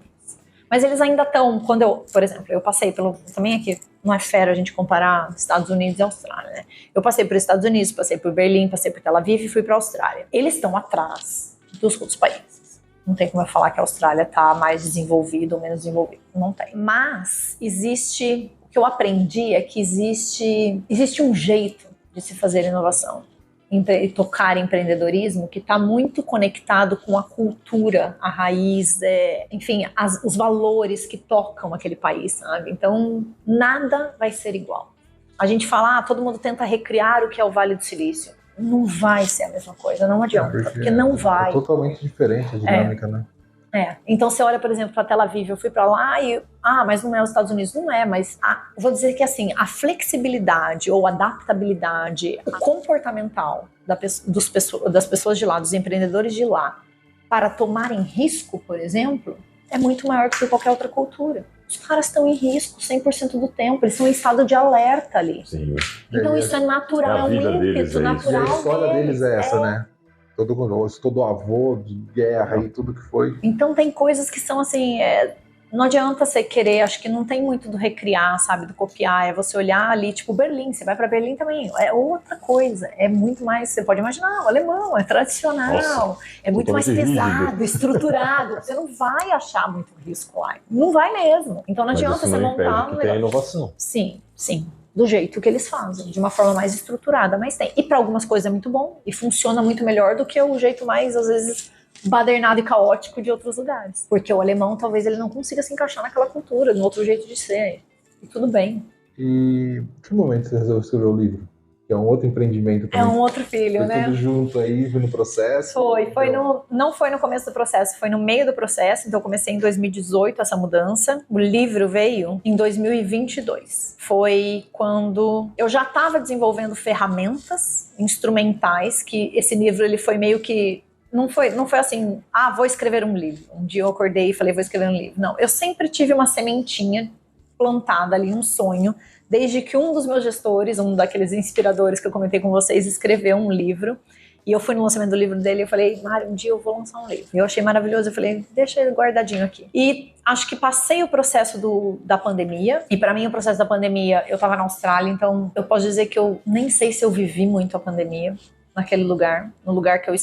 Mas eles ainda estão, por exemplo, eu passei também aqui, não é fair a gente comparar Estados Unidos e Austrália, né? Eu passei por Estados Unidos, passei por Berlim, passei por Tel Aviv e fui para a Austrália. Eles estão atrás dos outros países. Não tem como eu falar que a Austrália está mais desenvolvida ou menos desenvolvida. Não tem. Mas o que eu aprendi é que existe um jeito de se fazer inovação e tocar empreendedorismo que está muito conectado com a cultura, a raiz, enfim, os valores que tocam aquele país, sabe? Então, nada vai ser igual. A gente fala, todo mundo tenta recriar o que é o Vale do Silício. Não vai ser a mesma coisa, não adianta, porque não vai. É totalmente diferente a dinâmica, né? Então você olha, por exemplo, para Tel Aviv, eu fui para lá mas não é os Estados Unidos, não é, mas vou dizer que assim, a flexibilidade ou adaptabilidade comportamental das pessoas de lá, dos empreendedores de lá, para tomarem risco, por exemplo, é muito maior do que qualquer outra cultura. Os caras estão em risco 100% do tempo, eles estão em estado de alerta ali. Sim. Então isso é natural, é um ímpeto natural. E a história deles é essa, né? Todo avô de guerra e tudo que foi. Então tem coisas que são assim, não adianta você querer, acho que não tem muito do recriar, sabe, do copiar, é você olhar ali, tipo Berlim, você vai pra Berlim também, é outra coisa, é muito mais, você pode imaginar, o alemão é tradicional, nossa, é muito mais pesado, estruturado, você não vai achar muito risco lá, não vai mesmo, então não adianta você montar que tem inovação. Sim, do jeito que eles fazem, de uma forma mais estruturada, mas tem. E para algumas coisas é muito bom e funciona muito melhor do que o jeito mais, às vezes, badernado e caótico de outros lugares. Porque o alemão, talvez, ele não consiga se encaixar naquela cultura, no outro jeito de ser. E tudo bem. E em que momento você resolveu escrever o livro? Que é um outro empreendimento também. É um outro filho, foi né? Tudo junto aí, no processo. Não foi no começo do processo, foi no meio do processo. Então eu comecei em 2018 essa mudança. O livro veio em 2022. Foi quando eu já estava desenvolvendo ferramentas instrumentais, que esse livro ele foi meio que não foi assim, vou escrever um livro. Um dia eu acordei e falei, vou escrever um livro. Não, eu sempre tive uma sementinha plantada ali, um sonho, desde que um dos meus gestores, um daqueles inspiradores que eu comentei com vocês, escreveu um livro. E eu fui no lançamento do livro dele e eu falei, Mário, um dia eu vou lançar um livro. E eu achei maravilhoso, eu falei, deixa ele guardadinho aqui. E acho que passei o processo da pandemia, e para mim o processo da pandemia, eu tava na Austrália, então eu posso dizer que eu nem sei se eu vivi muito a pandemia naquele lugar, no lugar que eu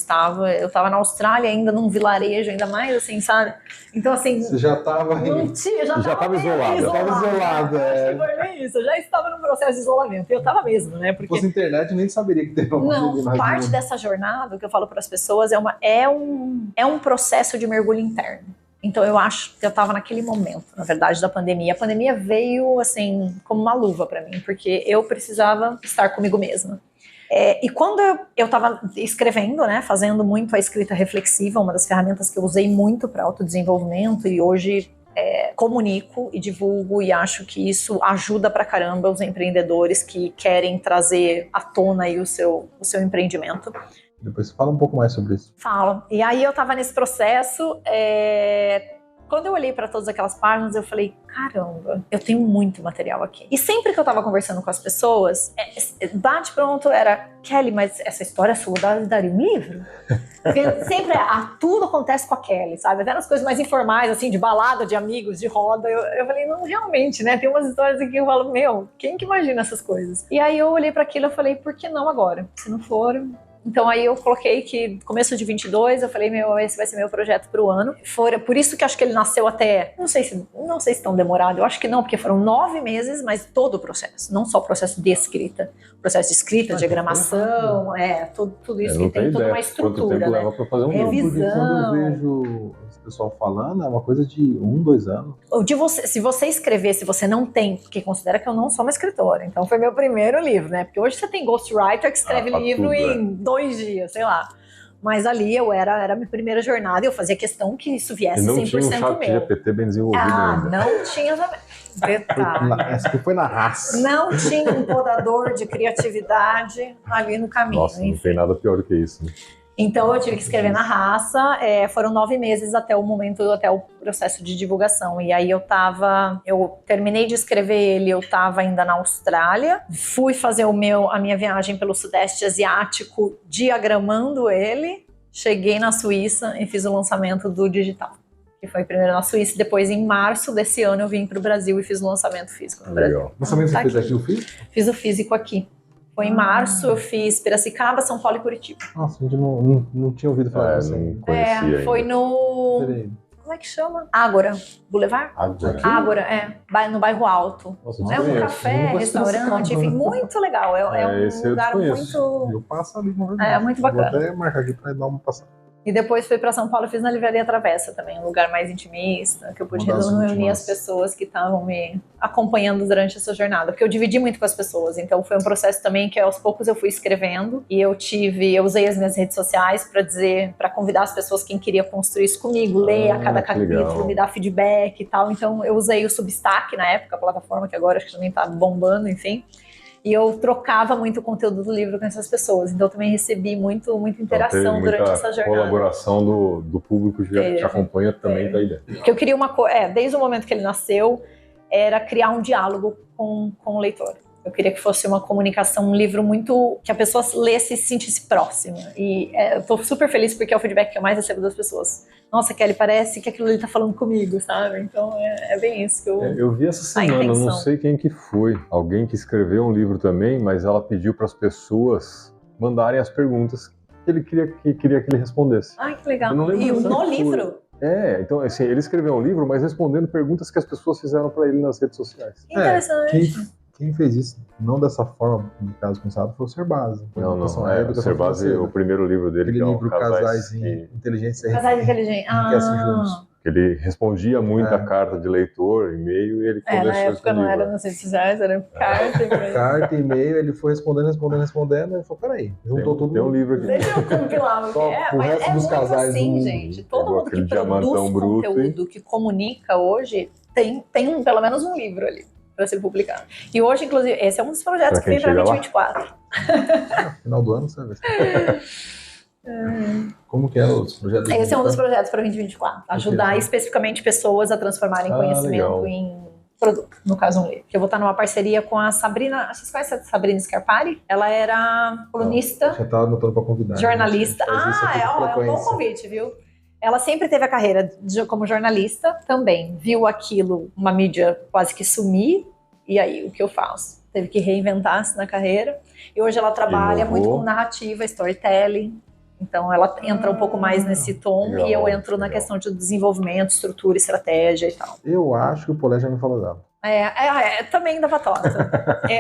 tava na Austrália ainda, num vilarejo, ainda mais assim, sabe? Então assim... Você já tava... Não tinha, já tava isolada. Acho que foi bem isso, eu já estava num processo de isolamento, eu tava mesmo, né? Porque... Se fosse internet, eu nem saberia que teve uma pandemia. Não, parte dessa jornada, o que eu falo para as pessoas, é um processo de mergulho interno. Então eu acho que eu estava naquele momento, na verdade, da pandemia. A pandemia veio, assim, como uma luva para mim, porque eu precisava estar comigo mesma. E quando eu estava escrevendo, né, fazendo muito a escrita reflexiva, uma das ferramentas que eu usei muito para autodesenvolvimento e hoje comunico e divulgo e acho que isso ajuda pra caramba os empreendedores que querem trazer à tona aí o seu empreendimento. Depois fala um pouco mais sobre isso. Falo. E aí eu estava nesse processo, quando eu olhei para todas aquelas páginas, eu falei, caramba, eu tenho muito material aqui. E sempre que eu tava conversando com as pessoas, bate pronto, era, Kelly, mas essa história sua daria um livro? Porque sempre tudo acontece com a Kelly, sabe? Até nas coisas mais informais, assim, de balada, de amigos, de roda. Eu falei, não, realmente, né? Tem umas histórias aqui que eu falo, meu, quem que imagina essas coisas? E aí eu olhei para aquilo e falei, por que não agora? Se não for... Então aí eu coloquei que começo de 22, eu falei, esse vai ser meu projeto pro ano. Por isso que acho que ele nasceu até, não sei se tão demorado, eu acho que não, porque foram 9 meses, mas todo o processo, não só o processo de escrita, processo de escrita, diagramação, tudo isso que tem toda uma estrutura, quanto tempo né? leva pra fazer um revisão. Porque quando eu vejo esse pessoal falando, é uma coisa de 1, 2 anos. Se você escrever, se você não tem, porque considera que eu não sou uma escritora, então foi meu primeiro livro, né? Porque hoje você tem ghostwriter que escreve livro tudo, em 2 dias, sei lá. Mas ali era a minha primeira jornada e eu fazia questão que isso viesse 100% meu. Não tinha um chat GPT bem desenvolvido ainda. Não tinha também. Detalhe. Essa que foi na raça. Não tinha um podador de criatividade ali no caminho. Nossa, não tem nada pior do que isso, né? Então eu tive que escrever na raça, foram 9 meses até o processo de divulgação. E aí eu terminei de escrever ele, eu estava ainda na Austrália, fui fazer a minha viagem pelo Sudeste Asiático diagramando ele, cheguei na Suíça e fiz o lançamento do digital. Que foi primeiro na Suíça, depois em março desse ano eu vim para o Brasil e fiz o lançamento físico no Brasil. O lançamento você fez aqui no físico? Fiz o físico aqui. Foi em março, eu fiz Piracicaba, São Paulo e Curitiba. Nossa, a gente não tinha ouvido falar disso. Não conhecia foi ainda. no... Como é que chama? Ágora. Boulevard? Ágora. No Bairro Alto. Nossa, é um café, restaurante, enfim, muito legal. É um lugar muito... Eu passo ali. Muito bacana. Vou até marcar aqui para dar uma passada. E depois fui para São Paulo, fiz na Livraria Travessa também, um lugar mais intimista, que eu pude reunir as pessoas que estavam me acompanhando durante essa jornada, porque eu dividi muito com as pessoas, então foi um processo também que aos poucos eu fui escrevendo e eu usei as minhas redes sociais para convidar as pessoas quem queria construir isso comigo, ler a cada capítulo, me dar feedback e tal, então eu usei o Substack na época, a plataforma que agora acho que também tá bombando, enfim. E eu trocava muito o conteúdo do livro com essas pessoas. Então eu também recebi muita interação durante essa jornada. Colaboração do público que te acompanha também tá aí dentro. Porque eu queria desde o momento que ele nasceu, era criar um diálogo com o leitor. Eu queria que fosse uma comunicação, um livro muito... que a pessoa lesse e se sentisse próxima. E eu tô super feliz porque é o feedback que eu mais recebo das pessoas. Nossa, Kelly, parece que aquilo ali tá falando comigo, sabe? Então é bem isso que eu vi essa semana, eu não sei quem que foi. Alguém que escreveu um livro também, mas ela pediu para as pessoas mandarem as perguntas que ele queria que ele respondesse. Ai, que legal. E no livro? Então assim, ele escreveu um livro, mas respondendo perguntas que as pessoas fizeram para ele nas redes sociais. Interessante. Quem fez isso, não dessa forma, no caso pensado, foi o Serbasi. O Serbasi, o primeiro livro dele, aquele que é livro Casais Inteligentes. Casais Inteligentes. Ele respondia muito a carta de leitor, e-mail, e ele começou na época não era nas redes sociais, era carta, e-mail. Carta, e-mail, ele foi respondendo, e falou, peraí, juntou tudo. Tem um livro aqui. Deixa eu compilar o que o resto dos casais assim, gente. Todo mundo que produz conteúdo, que comunica hoje, tem pelo menos um livro ali para ser publicado. E hoje, inclusive, esse é um dos projetos que vem para 2024. Final do ano, sabe? Como que é os projetos? Esse é um dos projetos para 2024. Ajudar especificamente pessoas a transformarem conhecimento em produto, no caso um livro. Que eu vou estar numa parceria com a Sabrina, vocês conhecem a Sabrina Scarpari? Ela era colunista, já estava anotando para convidar. jornalista. É um bom convite, viu? Ela sempre teve a carreira como jornalista também. Viu aquilo, uma mídia quase que sumir, e aí o que eu faço? Teve que reinventar-se na carreira. E hoje ela trabalha muito com narrativa, storytelling. Então ela entra um pouco mais nesse tom, legal, e eu entro na questão de desenvolvimento, estrutura, estratégia e tal. Eu acho que o Polé já me falou dela. Também da Vatosa.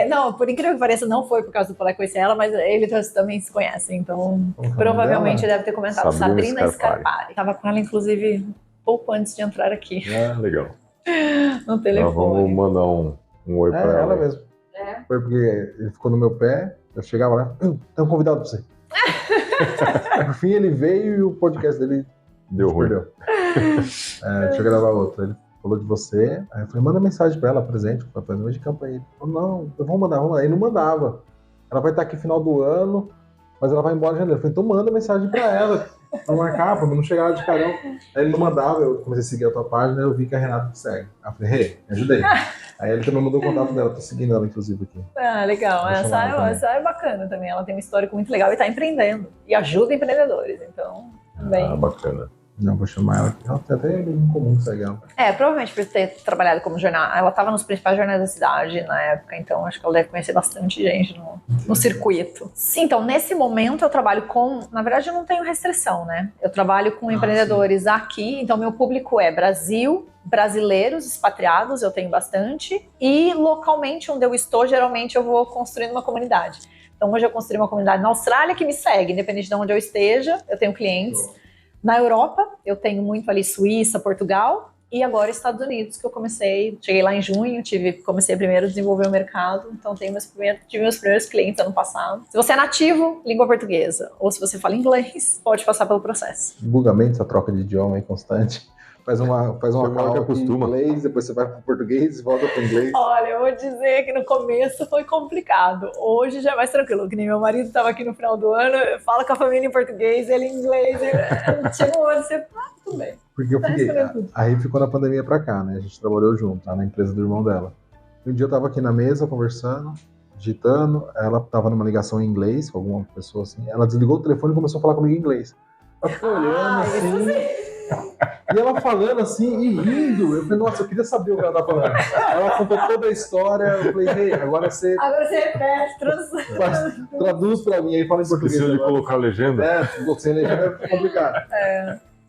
Não, por incrível que pareça, não foi por causa do Polé conhecer ela, mas eles também se conhecem, então provavelmente deve ter comentado. Sabrina Scarpari. Tava com ela, inclusive, pouco antes de entrar aqui. Legal. No telefone. Vamos mandar um oi pra ela. Ela mesmo. Foi porque ele ficou no meu pé, eu chegava lá, tem um convidado pra você. No fim ele veio e o podcast dele deu ruim. Deixa eu gravar outro. Ele falou de você, aí eu falei, manda mensagem pra ela, presente, pra fazer um de campanha. Ele falou, não, eu vou mandar. Ele não mandava. Ela vai estar aqui no final do ano, mas ela vai embora em janeiro. Eu falei, então manda mensagem pra ela, pra marcar, pra não chegar de carão. Aí ele não mandava, eu comecei a seguir a tua página, eu vi que a Renata te segue. Aí eu falei, me ajudei. Aí ele também mandou o contato dela, tô seguindo ela, inclusive, aqui. Legal. Essa é bacana também. Ela tem um histórico muito legal e tá empreendendo. E ajuda empreendedores, então, também. Bacana. Não, vou chamar ela. Ela tem até em comum que segue ela. Provavelmente por ter trabalhado como jornal. Ela estava nos principais jornais da cidade na época, então acho que ela deve conhecer bastante gente no circuito. Sim, então nesse momento eu trabalho com... Na verdade eu não tenho restrição, né? Eu trabalho com empreendedores aqui, então meu público é Brasil, brasileiros expatriados, eu tenho bastante, e localmente onde eu estou, geralmente eu vou construindo uma comunidade. Então hoje eu construí uma comunidade na Austrália que me segue, independente de onde eu esteja, eu tenho clientes. Na Europa, eu tenho muito ali Suíça, Portugal, e agora Estados Unidos, que eu cheguei lá em junho, comecei primeiro a desenvolver o mercado, então tive meus primeiros clientes ano passado. Se você é nativo, língua portuguesa, ou se você fala inglês, pode passar pelo processo. Vulgarmente, essa troca de idioma é constante. Faz uma call em inglês, depois você vai para o português e volta para o inglês. Olha, eu vou dizer que no começo foi complicado. Hoje já é mais tranquilo, que nem meu marido estava aqui no final do ano, eu falo com a família em português, ele em inglês, chega um ano, você tudo bem. Porque eu fiquei, aí ficou na pandemia pra cá, né? A gente trabalhou junto, lá na empresa do irmão dela. Um dia eu tava aqui na mesa conversando, digitando, ela tava numa ligação em inglês com alguma pessoa assim, ela desligou o telefone e começou a falar comigo em inglês. Ela ficou olhando assim... E ela falando assim e rindo. Eu falei, nossa, eu queria saber o que ela tá falando. Ela contou toda a história. Eu falei, agora você repete, traduz pra mim. Aí fala em português. Precisa de colocar a legenda? Sem legenda é complicado.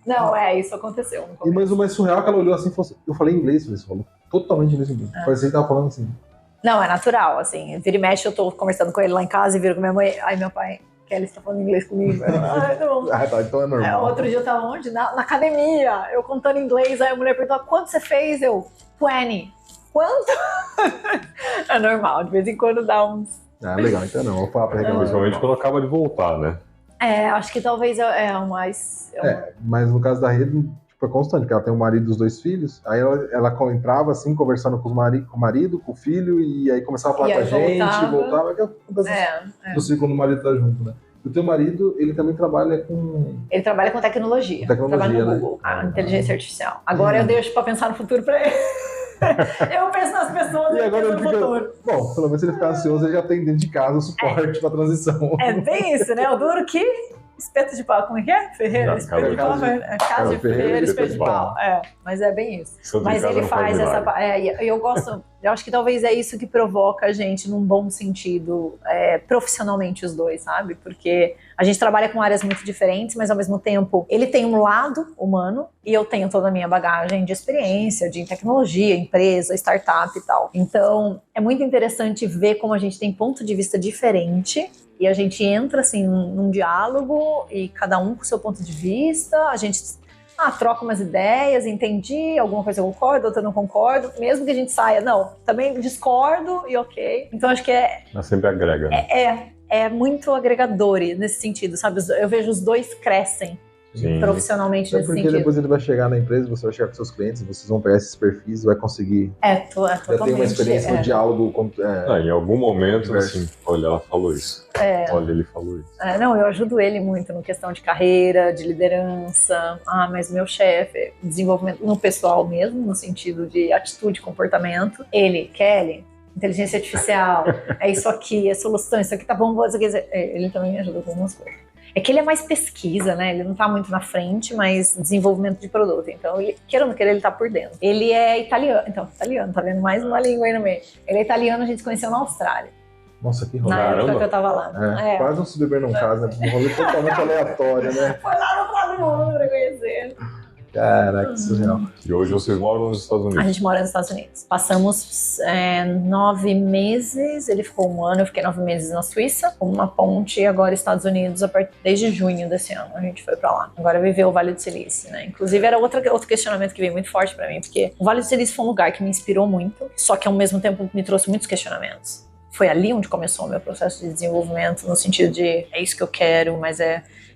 Não, isso aconteceu. Mas o mais surreal é que ela olhou assim e falou assim, eu falei inglês, você falou totalmente inglês. Parecia que tava falando assim. Não, é natural, assim. Vira e mexe, eu tô conversando com ele lá em casa e viro com minha mãe. Aí meu pai... Kelly está falando inglês comigo. Então é normal. Outro dia eu tava onde? Na academia, eu contando inglês, aí a mulher perguntou, quanto você fez? Eu, 20. Quanto? É normal, de vez em quando dá uns... Legal, então não, vou falar pra reclamar. Principalmente quando acaba de voltar, né? Acho que talvez mais... mas no caso da Rede, é constante, porque ela tem o marido e os 2 filhos, aí ela entrava assim, conversando com o marido, com o filho, e aí começava a falar com a gente, voltava, do ciclo do marido tá junto, né? O teu marido, ele também trabalha com... Ele trabalha com tecnologia. Trabalha no Google, inteligência artificial. Agora eu deixo pra pensar no futuro pra ele. Eu penso nas pessoas e agora no futuro. Bom, pelo menos se ele ficar ansioso, ele já tem dentro de casa o suporte pra transição. É bem isso, né? O duro que... Espeto de pau, como é que é? Ferreira, espeto de pau. Casa de Ferreira, espeto de pau. Mas é bem isso. Mas ele faz essa... eu acho que talvez é isso que provoca a gente, num bom sentido, profissionalmente os dois, sabe? Porque a gente trabalha com áreas muito diferentes, mas ao mesmo tempo, ele tem um lado humano e eu tenho toda a minha bagagem de experiência, de tecnologia, empresa, startup e tal. Então, é muito interessante ver como a gente tem ponto de vista diferente. E a gente entra, assim, num diálogo e cada um com o seu ponto de vista, a gente troca umas ideias, entendi, alguma coisa eu concordo, outra eu não concordo, mesmo que a gente saia, não, também discordo e ok. Então acho que Mas sempre agrega, né? É muito agregador nesse sentido, sabe? Eu vejo os dois crescem Sim. profissionalmente nesse porque sentido. depois ele vai chegar na empresa, você vai chegar com seus clientes, vocês vão pegar esses perfis e vai conseguir... Totalmente. Já tem uma experiência no diálogo... Em algum momento, assim, olha, ela falou isso. Olha, ele falou isso. Não, eu ajudo ele muito na questão de carreira, de liderança. Mas meu chefe, desenvolvimento no pessoal mesmo, no sentido de atitude, comportamento. Kelly, inteligência artificial, é isso aqui, é solução, isso aqui tá bom, ele também me ajuda com algumas coisas. É que ele é mais pesquisa, né? Ele não tá muito na frente, mas desenvolvimento de produto. Então, querendo ou não querer, ele tá por dentro. Ele é italiano. Então, italiano, tá vendo? Mais uma língua aí no meio. Ele é italiano, a gente se conheceu na Austrália. Nossa, que rolê. Na época que eu tava lá. Quase um se beber num caso, né? Um rolê totalmente aleatório, né? Foi lá no outro lado do mundo pra conhecer. Caraca, que surreal. E hoje vocês moram nos Estados Unidos? A gente mora nos Estados Unidos. Passamos 9 meses, ele ficou 1 ano, eu fiquei 9 meses na Suíça, com uma ponte, e agora Estados Unidos, desde junho desse ano, a gente foi pra lá. Agora viveu o Vale do Silício, né? Inclusive era outro questionamento que veio muito forte pra mim, porque o Vale do Silício foi um lugar que me inspirou muito, só que ao mesmo tempo me trouxe muitos questionamentos. Foi ali onde começou o meu processo de desenvolvimento, no sentido de, é isso que eu quero, mas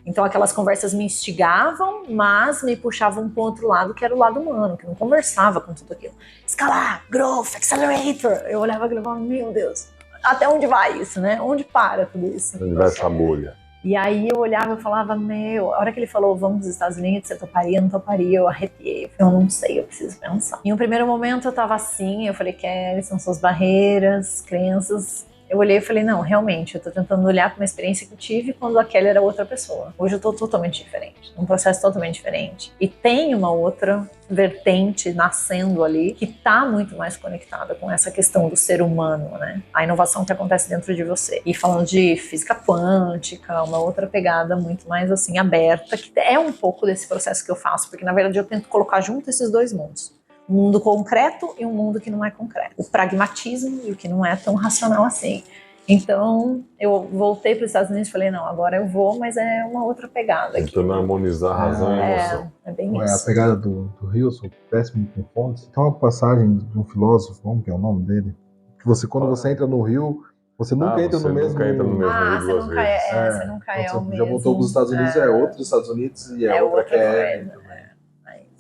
Então aquelas conversas me instigavam, mas me puxavam para o outro lado, que era o lado humano, que não conversava com tudo aquilo. Escalar, growth, accelerator. Eu olhava aquilo e falava, meu Deus, até onde vai isso, né? Onde para tudo isso? Onde vai essa bolha? E aí eu olhava e falava, a hora que ele falou, vamos dos Estados Unidos, você toparia, não toparia? Eu arrepiei, eu falei, eu não sei, eu preciso pensar. Em um primeiro momento eu tava assim, eu falei, Kelly, são suas barreiras, crenças. Eu olhei e falei, não, realmente, eu tô tentando olhar para uma experiência que eu tive quando a Kelly era outra pessoa. Hoje eu tô totalmente diferente, um processo totalmente diferente. E tem uma outra vertente nascendo ali que tá muito mais conectada com essa questão do ser humano, né? A inovação que acontece dentro de você. E falando de física quântica, uma outra pegada muito mais assim aberta, que é um pouco desse processo que eu faço, porque na verdade eu tento colocar junto esses dois mundos. Um mundo concreto e um mundo que não é concreto. O pragmatismo e o que não é tão racional assim. Então, eu voltei para os Estados Unidos e falei, não, agora eu vou, mas é uma outra pegada. Tentando harmonizar a razão e a emoção. É bem isso. A pegada do Hilson, péssimo com fontes. Tem uma passagem de um filósofo, como que é o nome dele? Que quando você entra no Rio, você nunca entra no mesmo Rio duas nunca vezes. Você nunca é o mesmo. Já voltou para os Estados Unidos, é outro Estados Unidos e é outra que coisa.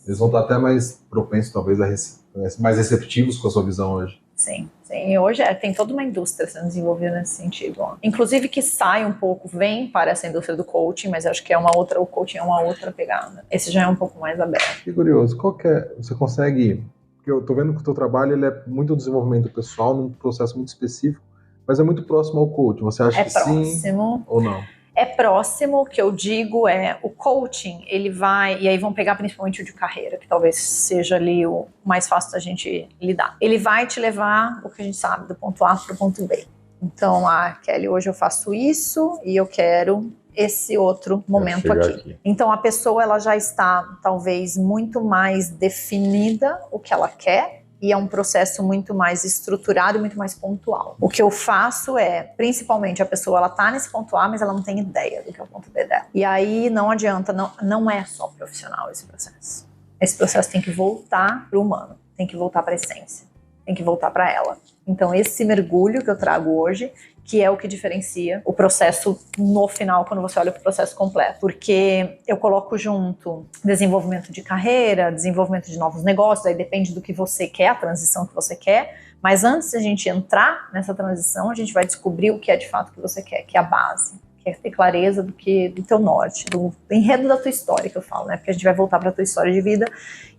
Eles vão estar até mais propensos, talvez, mais receptivos com a sua visão hoje. Sim. E hoje tem toda uma indústria sendo desenvolvida nesse sentido. Inclusive que sai um pouco, vem para essa indústria do coaching, mas eu acho que o coaching é uma outra pegada. Esse já é um pouco mais aberto. Que curioso, você consegue... Porque eu tô vendo que o teu trabalho ele é muito desenvolvimento pessoal, num processo muito específico, mas é muito próximo ao coaching. Você acha que próximo, sim ou não? É próximo, o que eu digo o coaching, ele vai, e aí vão pegar principalmente o de carreira, que talvez seja ali o mais fácil da gente lidar. Ele vai te levar, o que a gente sabe, do ponto A para o ponto B. Então, Kelly, hoje eu faço isso e eu quero esse outro momento aqui. Então, a pessoa ela já está, talvez, muito mais definida o que ela quer, e é um processo muito mais estruturado e muito mais pontual. O que eu faço principalmente, a pessoa ela tá nesse ponto A, mas ela não tem ideia do que é o ponto B dela. E aí não adianta, não é só profissional esse processo. Esse processo tem que voltar pro humano, tem que voltar pra essência, tem que voltar pra ela. Então esse mergulho que eu trago hoje, que é o que diferencia o processo no final, quando você olha para o processo completo. Porque eu coloco junto desenvolvimento de carreira, desenvolvimento de novos negócios, aí depende do que você quer, a transição que você quer, mas antes de a gente entrar nessa transição, a gente vai descobrir o que é de fato que você quer, que é a base, que é ter clareza do teu norte, do enredo da tua história, que eu falo, né? Porque a gente vai voltar para a tua história de vida,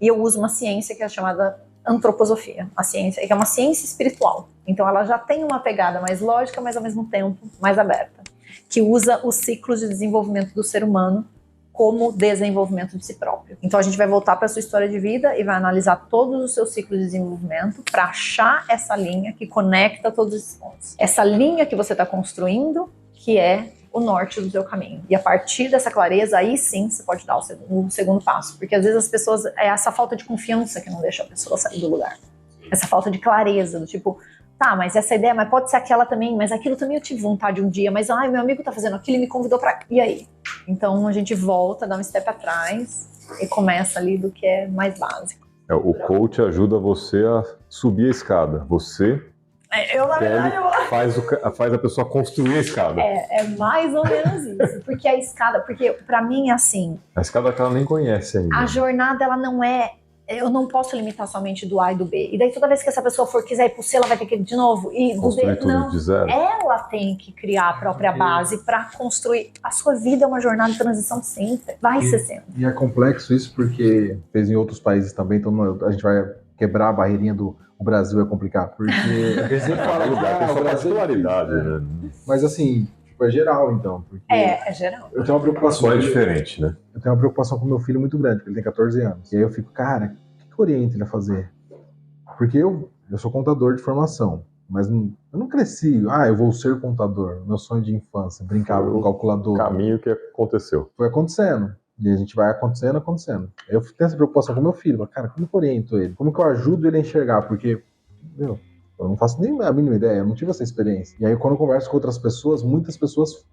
e eu uso uma ciência que é chamada antroposofia, a ciência, que é uma ciência espiritual. Então ela já tem uma pegada mais lógica, mas ao mesmo tempo mais aberta, que usa os ciclos de desenvolvimento do ser humano como desenvolvimento de si próprio. Então a gente vai voltar para a sua história de vida e vai analisar todos os seus ciclos de desenvolvimento para achar essa linha que conecta todos esses pontos. Essa linha que você está construindo, que é o norte do seu caminho. E a partir dessa clareza, aí sim você pode dar o segundo passo. Porque às vezes as pessoas, é essa falta de confiança que não deixa a pessoa sair do lugar. Essa falta de clareza, do tipo, tá, mas essa ideia, mas pode ser aquela também, mas aquilo também eu tive vontade um dia, mas meu amigo tá fazendo aquilo e me convidou pra... E aí? Então a gente volta, dá um step atrás e começa ali do que é mais básico. O coach ajuda você a subir a escada. Você Eu, na verdade, faz a pessoa construir a escada. É mais ou menos isso. Porque a escada, porque pra mim, assim... A escada que ela nem conhece ainda. A jornada, ela não é... Eu não posso limitar somente do A e do B. E daí, toda vez que essa pessoa for quiser ir pro C, ela vai ter que ir de novo. E do Construir D, tudo não. de zero. Ela tem que criar a própria base pra construir. A sua vida é uma jornada de transição sempre. Vai ser sempre. E é complexo isso porque fez em outros países também, então a gente vai quebrar a barreirinha do o Brasil é complicado. Porque a gente sempre fala Tem sua particularidade, né? Mas assim, tipo, é geral então. Porque É geral. eu tenho uma preocupação. Só é diferente, né? Eu tenho uma preocupação com meu filho muito grande, porque ele tem 14 anos. E aí eu fico, cara, o que orienta ele a fazer? Porque eu sou contador de formação, mas eu não cresci, eu vou ser contador. Meu sonho de infância, brincar com o calculador. O caminho que aconteceu. Foi acontecendo. E a gente vai acontecendo. Aí eu tenho essa preocupação com meu filho. Cara, como que eu oriento ele? Como que eu ajudo ele a enxergar? Porque, eu não faço nem a mínima ideia, eu não tive essa experiência. E aí quando eu converso com outras pessoas, muitas pessoas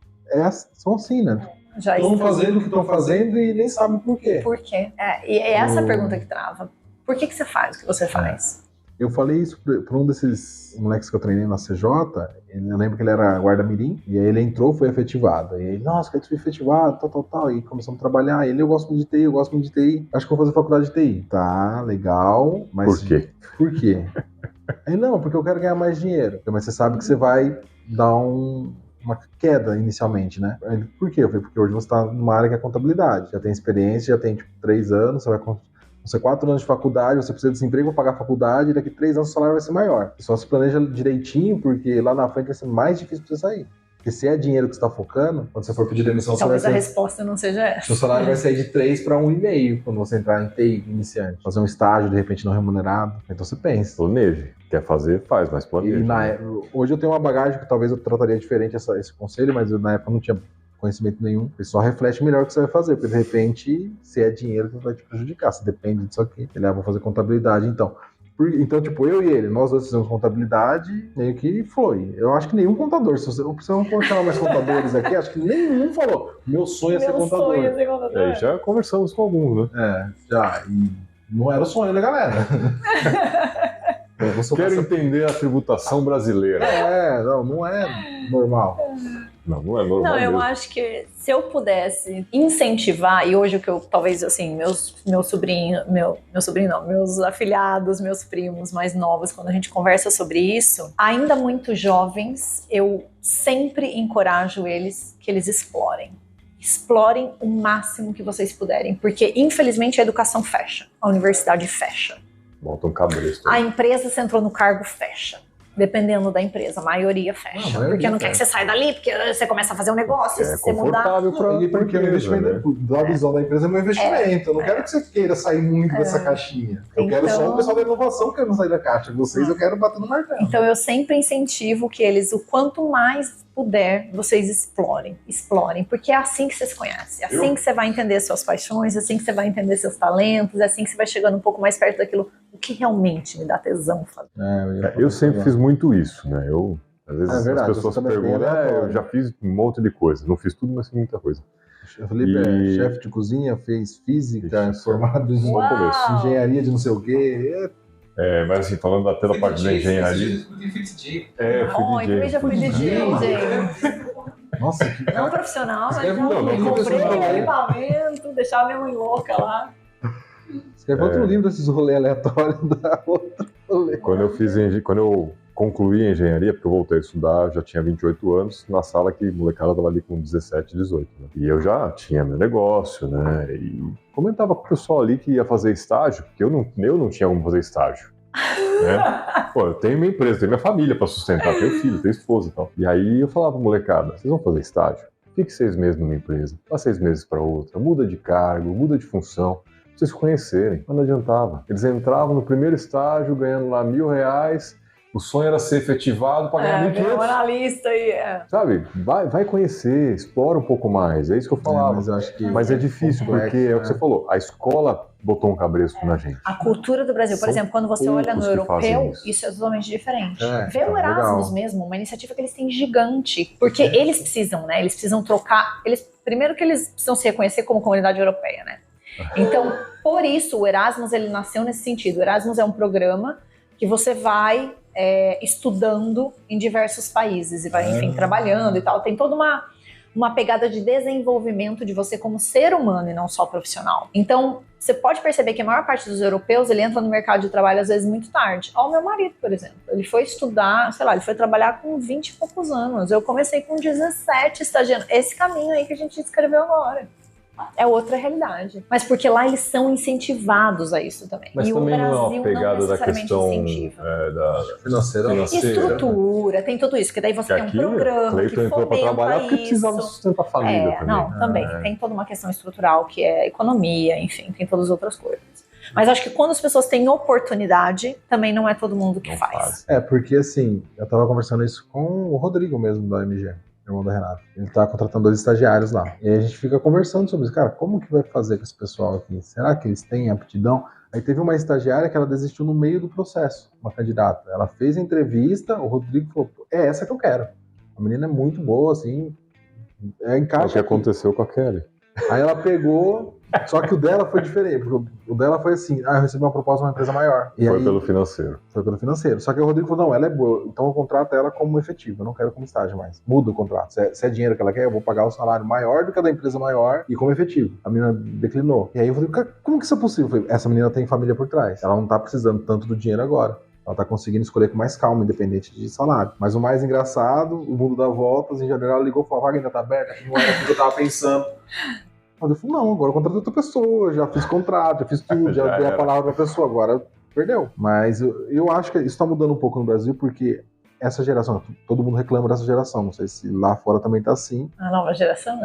são assim, né? Já Estão fazendo o que estão fazendo e nem sabem por quê. Por quê? E é essa a pergunta que trava. Por que você faz o que você faz? Eu falei isso para um desses moleques que eu treinei na CJ. Eu lembro que ele era guarda-mirim, e aí ele entrou, foi efetivado. E ele, nossa, quero ser efetivado, tal. E começamos a trabalhar. Eu gosto muito de TI, acho que vou fazer faculdade de TI. Tá, legal, mas... Por quê? Aí, não, porque eu quero ganhar mais dinheiro. Mas você sabe que você vai dar uma queda inicialmente, né? Por quê? Eu falei, porque hoje você está numa área que é contabilidade. Já tem experiência, já tem 3 anos, você 4 anos de faculdade, você precisa desse emprego para pagar a faculdade, e daqui 3 anos o salário vai ser maior. Você só se planeja direitinho, porque lá na frente vai ser mais difícil para você sair. Porque se é dinheiro que você está focando, quando você for pedir demissão, talvez a resposta não seja essa. Seu salário vai sair de 3 para 1,5 quando você entrar em TI iniciante. Fazer um estágio, de repente, não remunerado. Então você pensa. Planeje. Quer fazer, faz, mas planeja. Hoje eu tenho uma bagagem que talvez eu trataria diferente esse conselho, mas eu, na época não tinha conhecimento nenhum. Você só reflete melhor o que você vai fazer, porque de repente, se é dinheiro que vai te prejudicar, se depende disso aqui. Ele vai fazer contabilidade, então. Então, tipo, eu e ele, nós dois fizemos contabilidade, meio que foi. Eu acho que nenhum contador, se você não precisamos chamar mais contadores aqui, acho que nenhum falou, meu sonho é ser contador. Sonho é ser contador. Já conversamos com alguns, né? Já. E não era o sonho, né, galera? Quero entender a tributação brasileira. Não é normal. Não é normal. Não, eu mesmo. acho que se eu pudesse incentivar, e hoje o que eu, talvez, assim, meus afilhados, meus primos mais novos, quando a gente conversa sobre isso, ainda muito jovens, eu sempre encorajo eles que eles explorem. Explorem o máximo que vocês puderem, porque infelizmente a educação fecha, a universidade fecha. Bota um cabresto. A empresa, você entrou no cargo, fecha. Dependendo da empresa, a maioria fecha. Porque não quer que você saia dali, porque você começa a fazer um negócio, se você mudar. Porque o investimento, da visão da empresa, é meu investimento. Eu não quero que você queira sair muito dessa caixinha. Eu quero só o pessoal da inovação que não sair da caixa. Vocês, eu quero bater no martelo. Então eu sempre incentivo que eles, o quanto mais puder, vocês explorem, porque é assim que você se conhece, é assim que você vai entender suas paixões, é assim que você vai entender seus talentos, é assim que você vai chegando um pouco mais perto daquilo, o que realmente me dá tesão fazer. Eu sempre fiz muito isso, né? Às vezes verdade, as pessoas perguntam, eu já fiz um monte de coisa, não fiz tudo, mas fiz muita coisa. O Felipe é chefe de cozinha, fez física, formado em engenharia de não sei o quê. Mas assim, falando até da parte da engenharia. Eu já fui DJ. Nossa, que não profissional, mas não comprei equipamento, deixava minha mãe louca lá. Escreve outro livro desses rolês aleatórios da outra rolê. Quando eu concluí a engenharia, porque eu voltei a estudar, eu já tinha 28 anos, na sala que molecada estava ali com 17, 18. Né? E eu já tinha meu negócio, né? E comentava com o pessoal ali que ia fazer estágio, porque eu não tinha como fazer estágio. Né? Pô, eu tenho minha empresa, tenho minha família para sustentar, tenho filho, tenho esposa e tal. E aí eu falava, molecada, vocês vão fazer estágio? Fique 6 meses numa empresa, vá 6 meses para outra, muda de cargo, muda de função, pra vocês se conhecerem. Mas não adiantava. Eles entravam no primeiro estágio ganhando lá R$1.000, o sonho era ser efetivado para ganhar R$1.500. Analista aí, Sabe? Vai conhecer, explora um pouco mais. É isso que eu falava. Mas eu acho que mas é difícil, complexo, porque é o que você falou. A escola botou um cabresto na gente. A cultura do Brasil, por exemplo, quando você olha no europeu, isso é totalmente diferente. Vê o Erasmus mesmo, uma iniciativa que eles têm gigante. Porque eles precisam, né? Eles precisam trocar. Primeiro que eles precisam se reconhecer como comunidade europeia, né? Então, por isso, o Erasmus, ele nasceu nesse sentido. O Erasmus é um programa que você vai estudando em diversos países e vai, enfim, trabalhando e tal. Tem toda uma pegada de desenvolvimento de você como ser humano e não só profissional. Então, você pode perceber que a maior parte dos europeus, ele entra no mercado de trabalho às vezes muito tarde. Ó, o meu marido, por exemplo, ele foi estudar, sei lá, ele foi trabalhar com 20 e poucos anos. Eu comecei com 17 estagiando. Esse caminho aí que a gente descreveu agora. É outra realidade. Mas porque lá eles são incentivados a isso também. Mas e também o Brasil não é uma pegada da questão incentiva. Financeira. Estrutura, tem tudo isso. Que daí você tem um programa Cleiton que entrou para trabalhar porque precisava sustentar a família também. Não, também. Tem toda uma questão estrutural que é economia, enfim, tem todas as outras coisas. Mas acho que quando as pessoas têm oportunidade, também não é todo mundo que faz. Porque assim, eu tava conversando isso com o Rodrigo mesmo, da MG. Irmão da Renata. Ele tá contratando 2 estagiários lá. E aí a gente fica conversando sobre isso. Cara, como que vai fazer com esse pessoal aqui? Será que eles têm aptidão? Aí teve uma estagiária que ela desistiu no meio do processo, uma candidata. Ela fez a entrevista, o Rodrigo falou, é essa que eu quero. A menina é muito boa, assim, encaixa. É o que aconteceu com a Kelly. Aí ela pegou, só que o dela foi diferente, porque o dela foi assim, eu recebi uma proposta de uma empresa maior. E foi aí, pelo financeiro. Foi pelo financeiro. Só que o Rodrigo falou, não, ela é boa, então eu contrato ela como efetivo, eu não quero como estágio mais. Muda o contrato. Se é dinheiro que ela quer, eu vou pagar o salário maior do que a da empresa maior e como efetivo. A menina declinou. E aí eu falei, cara, como que isso é possível? Eu falei, essa menina tem família por trás. Ela não tá precisando tanto do dinheiro agora. Ela tá conseguindo escolher com mais calma, independente de salário. Mas o mais engraçado, o mundo dá voltas, em janeiro ela ligou e falou, a vaga ainda tá aberta, não era o que eu tava pensando. Mas eu falei, não, agora eu contratei outra pessoa, já fiz contrato, já fiz tudo, já dei a palavra pra pessoa, agora perdeu. Mas eu acho que isso tá mudando um pouco no Brasil, porque essa geração, todo mundo reclama dessa geração, não sei se lá fora também tá assim. A nova geração?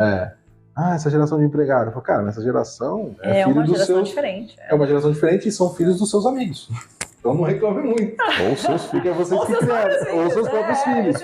Essa geração de empregado. Eu falei, cara, essa geração é filho uma dos geração seus... diferente. É uma geração diferente e são filhos dos seus amigos. Então não reclame muito. Ou seus filhos. É vocês que criaram. Ou seus próprios filhos.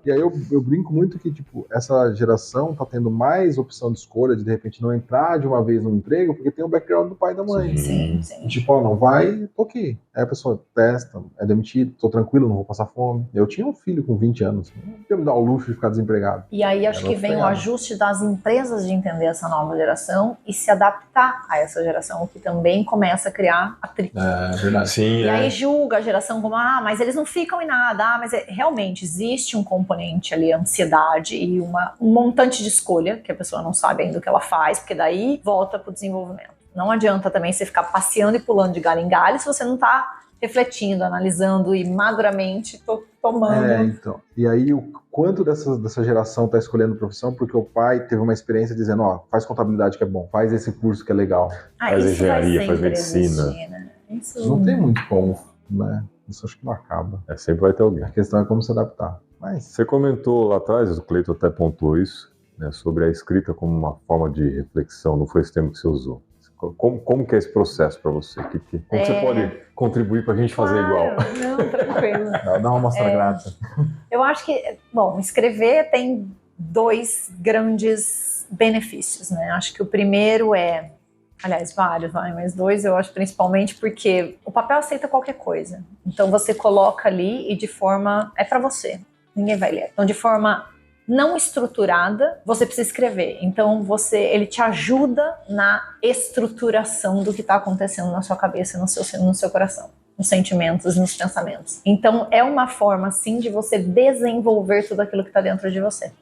E aí eu brinco muito que, tipo, essa geração tá tendo mais opção de escolha de repente não entrar de uma vez no emprego, porque tem o background do pai e da mãe. Sim. E, tipo, ó, não vai, tô aqui. Aí a pessoa testa, é demitido, tô tranquilo, não vou passar fome. Eu tinha um filho com 20 anos, não podia me dar o luxo de ficar desempregado. E aí acho que vem o ajuste das empresas de entender essa nova geração e se adaptar a essa geração, o que também começa a criar atrito. É verdade. Sim, e aí julga a geração como, mas eles não ficam em nada, mas realmente existe um componente ali, ansiedade e um montante de escolha, que a pessoa não sabe ainda o que ela faz, porque daí volta pro desenvolvimento. Não adianta também você ficar passeando e pulando de galho em galho se você não tá refletindo, analisando e maduramente tomando. Então. E aí o quanto dessa geração tá escolhendo profissão porque o pai teve uma experiência dizendo, faz contabilidade que é bom, faz esse curso que é legal. Faz engenharia, faz medicina. Existir, né? Isso... Não tem muito como, né? Isso acho que não acaba. Sempre vai ter alguém. A questão é como se adaptar. Mas... Você comentou lá atrás, o Cleiton até pontuou isso, né, sobre a escrita como uma forma de reflexão, não foi esse termo que você usou. Como que é esse processo para você? Como você pode contribuir para a gente fazer igual? Não, tranquilo. Dá uma mostra grátis. Eu acho que, escrever tem 2 grandes benefícios, né? Acho que o primeiro aliás, vários, mas 2 eu acho principalmente porque o papel aceita qualquer coisa. Então você coloca ali e de forma... é para você, ninguém vai ler. Então de forma não estruturada, você precisa escrever. Então ele te ajuda na estruturação do que está acontecendo na sua cabeça, no seu coração, nos sentimentos, nos pensamentos. Então é uma forma, sim, de você desenvolver tudo aquilo que está dentro de você.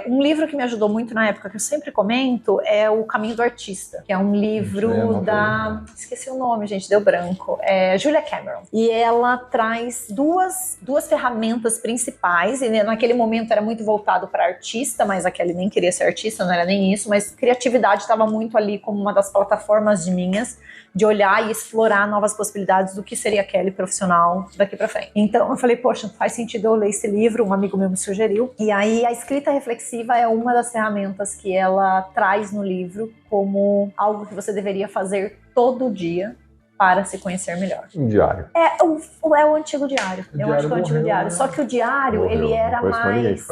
Um livro que me ajudou muito na época, que eu sempre comento, é O Caminho do Artista, que é um livro da... esqueci o nome, gente, deu branco. Julia Cameron. E ela traz duas ferramentas principais, e naquele momento era muito voltado para artista, mas a Kelly nem queria ser artista, não era nem isso, mas criatividade estava muito ali como uma das plataformas minhas, de olhar e explorar novas possibilidades do que seria a Kelly profissional daqui para frente. Então eu falei, poxa, faz sentido eu ler esse livro, um amigo meu me sugeriu, e aí a escrita reflexiva é uma das ferramentas que ela traz no livro como algo que você deveria fazer todo dia para se conhecer melhor. Um diário. É o antigo diário. Eu acho que é o antigo diário. Só que o diário, ele era mais...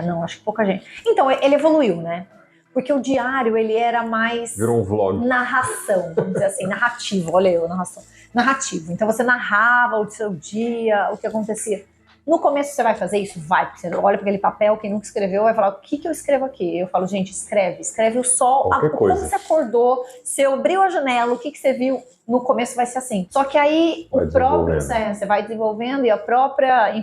não, acho que pouca gente. Então, ele evoluiu, né? Porque o diário, ele era mais... Virou um vlog. Narração, vamos dizer assim, narrativo. Olha eu, narração. Narrativo. Então você narrava o seu dia, o que acontecia. No começo você vai fazer isso? Vai, porque você olha para aquele papel, quem nunca escreveu vai falar, o que eu escrevo aqui? Eu falo, gente, escreve o sol, como você acordou, você abriu a janela, o que você viu? No começo vai ser assim. Só que aí o próprio, você vai desenvolvendo e a própria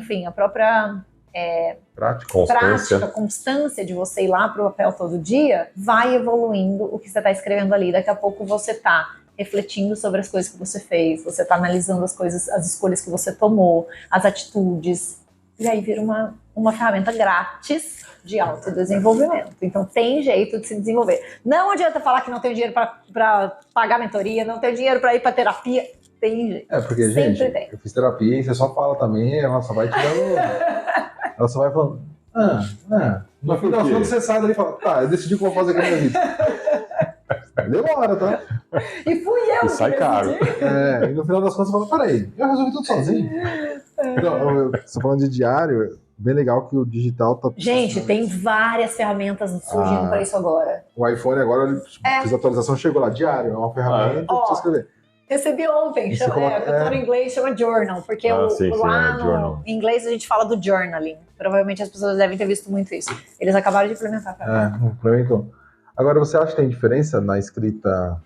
prática, constância de você ir lá pro papel todo dia, vai evoluindo o que você está escrevendo ali. Daqui a pouco você está refletindo sobre as coisas que você fez, você está analisando as coisas, as escolhas que você tomou, as atitudes, e aí vira uma ferramenta grátis de autodesenvolvimento. Então tem jeito de se desenvolver. Não adianta falar que não tem dinheiro para pagar mentoria, não tem dinheiro para ir para terapia. Tem jeito. Porque, sempre gente, tem. Eu fiz terapia e você só fala também, ela só vai tirando. Ela só vai falando. No final, quando você sai dali e fala, tá, eu decidi o que eu vou fazer com a minha vida. Demora, tá? E fui eu que sai caro. E no final das contas você fala, peraí, eu resolvi tudo sozinho. Então, você tá falando de diário, bem legal que o digital tá... Gente, tem várias ferramentas surgindo para isso agora. O iPhone agora, fez a atualização, chegou lá, diário, é uma ferramenta pra você escrever. Recebi ontem, eu tô no inglês, chama journal, porque em inglês a gente fala do journaling. Provavelmente as pessoas devem ter visto muito isso. Eles acabaram de implementar. Implementou. Agora, você acha que tem diferença na escrita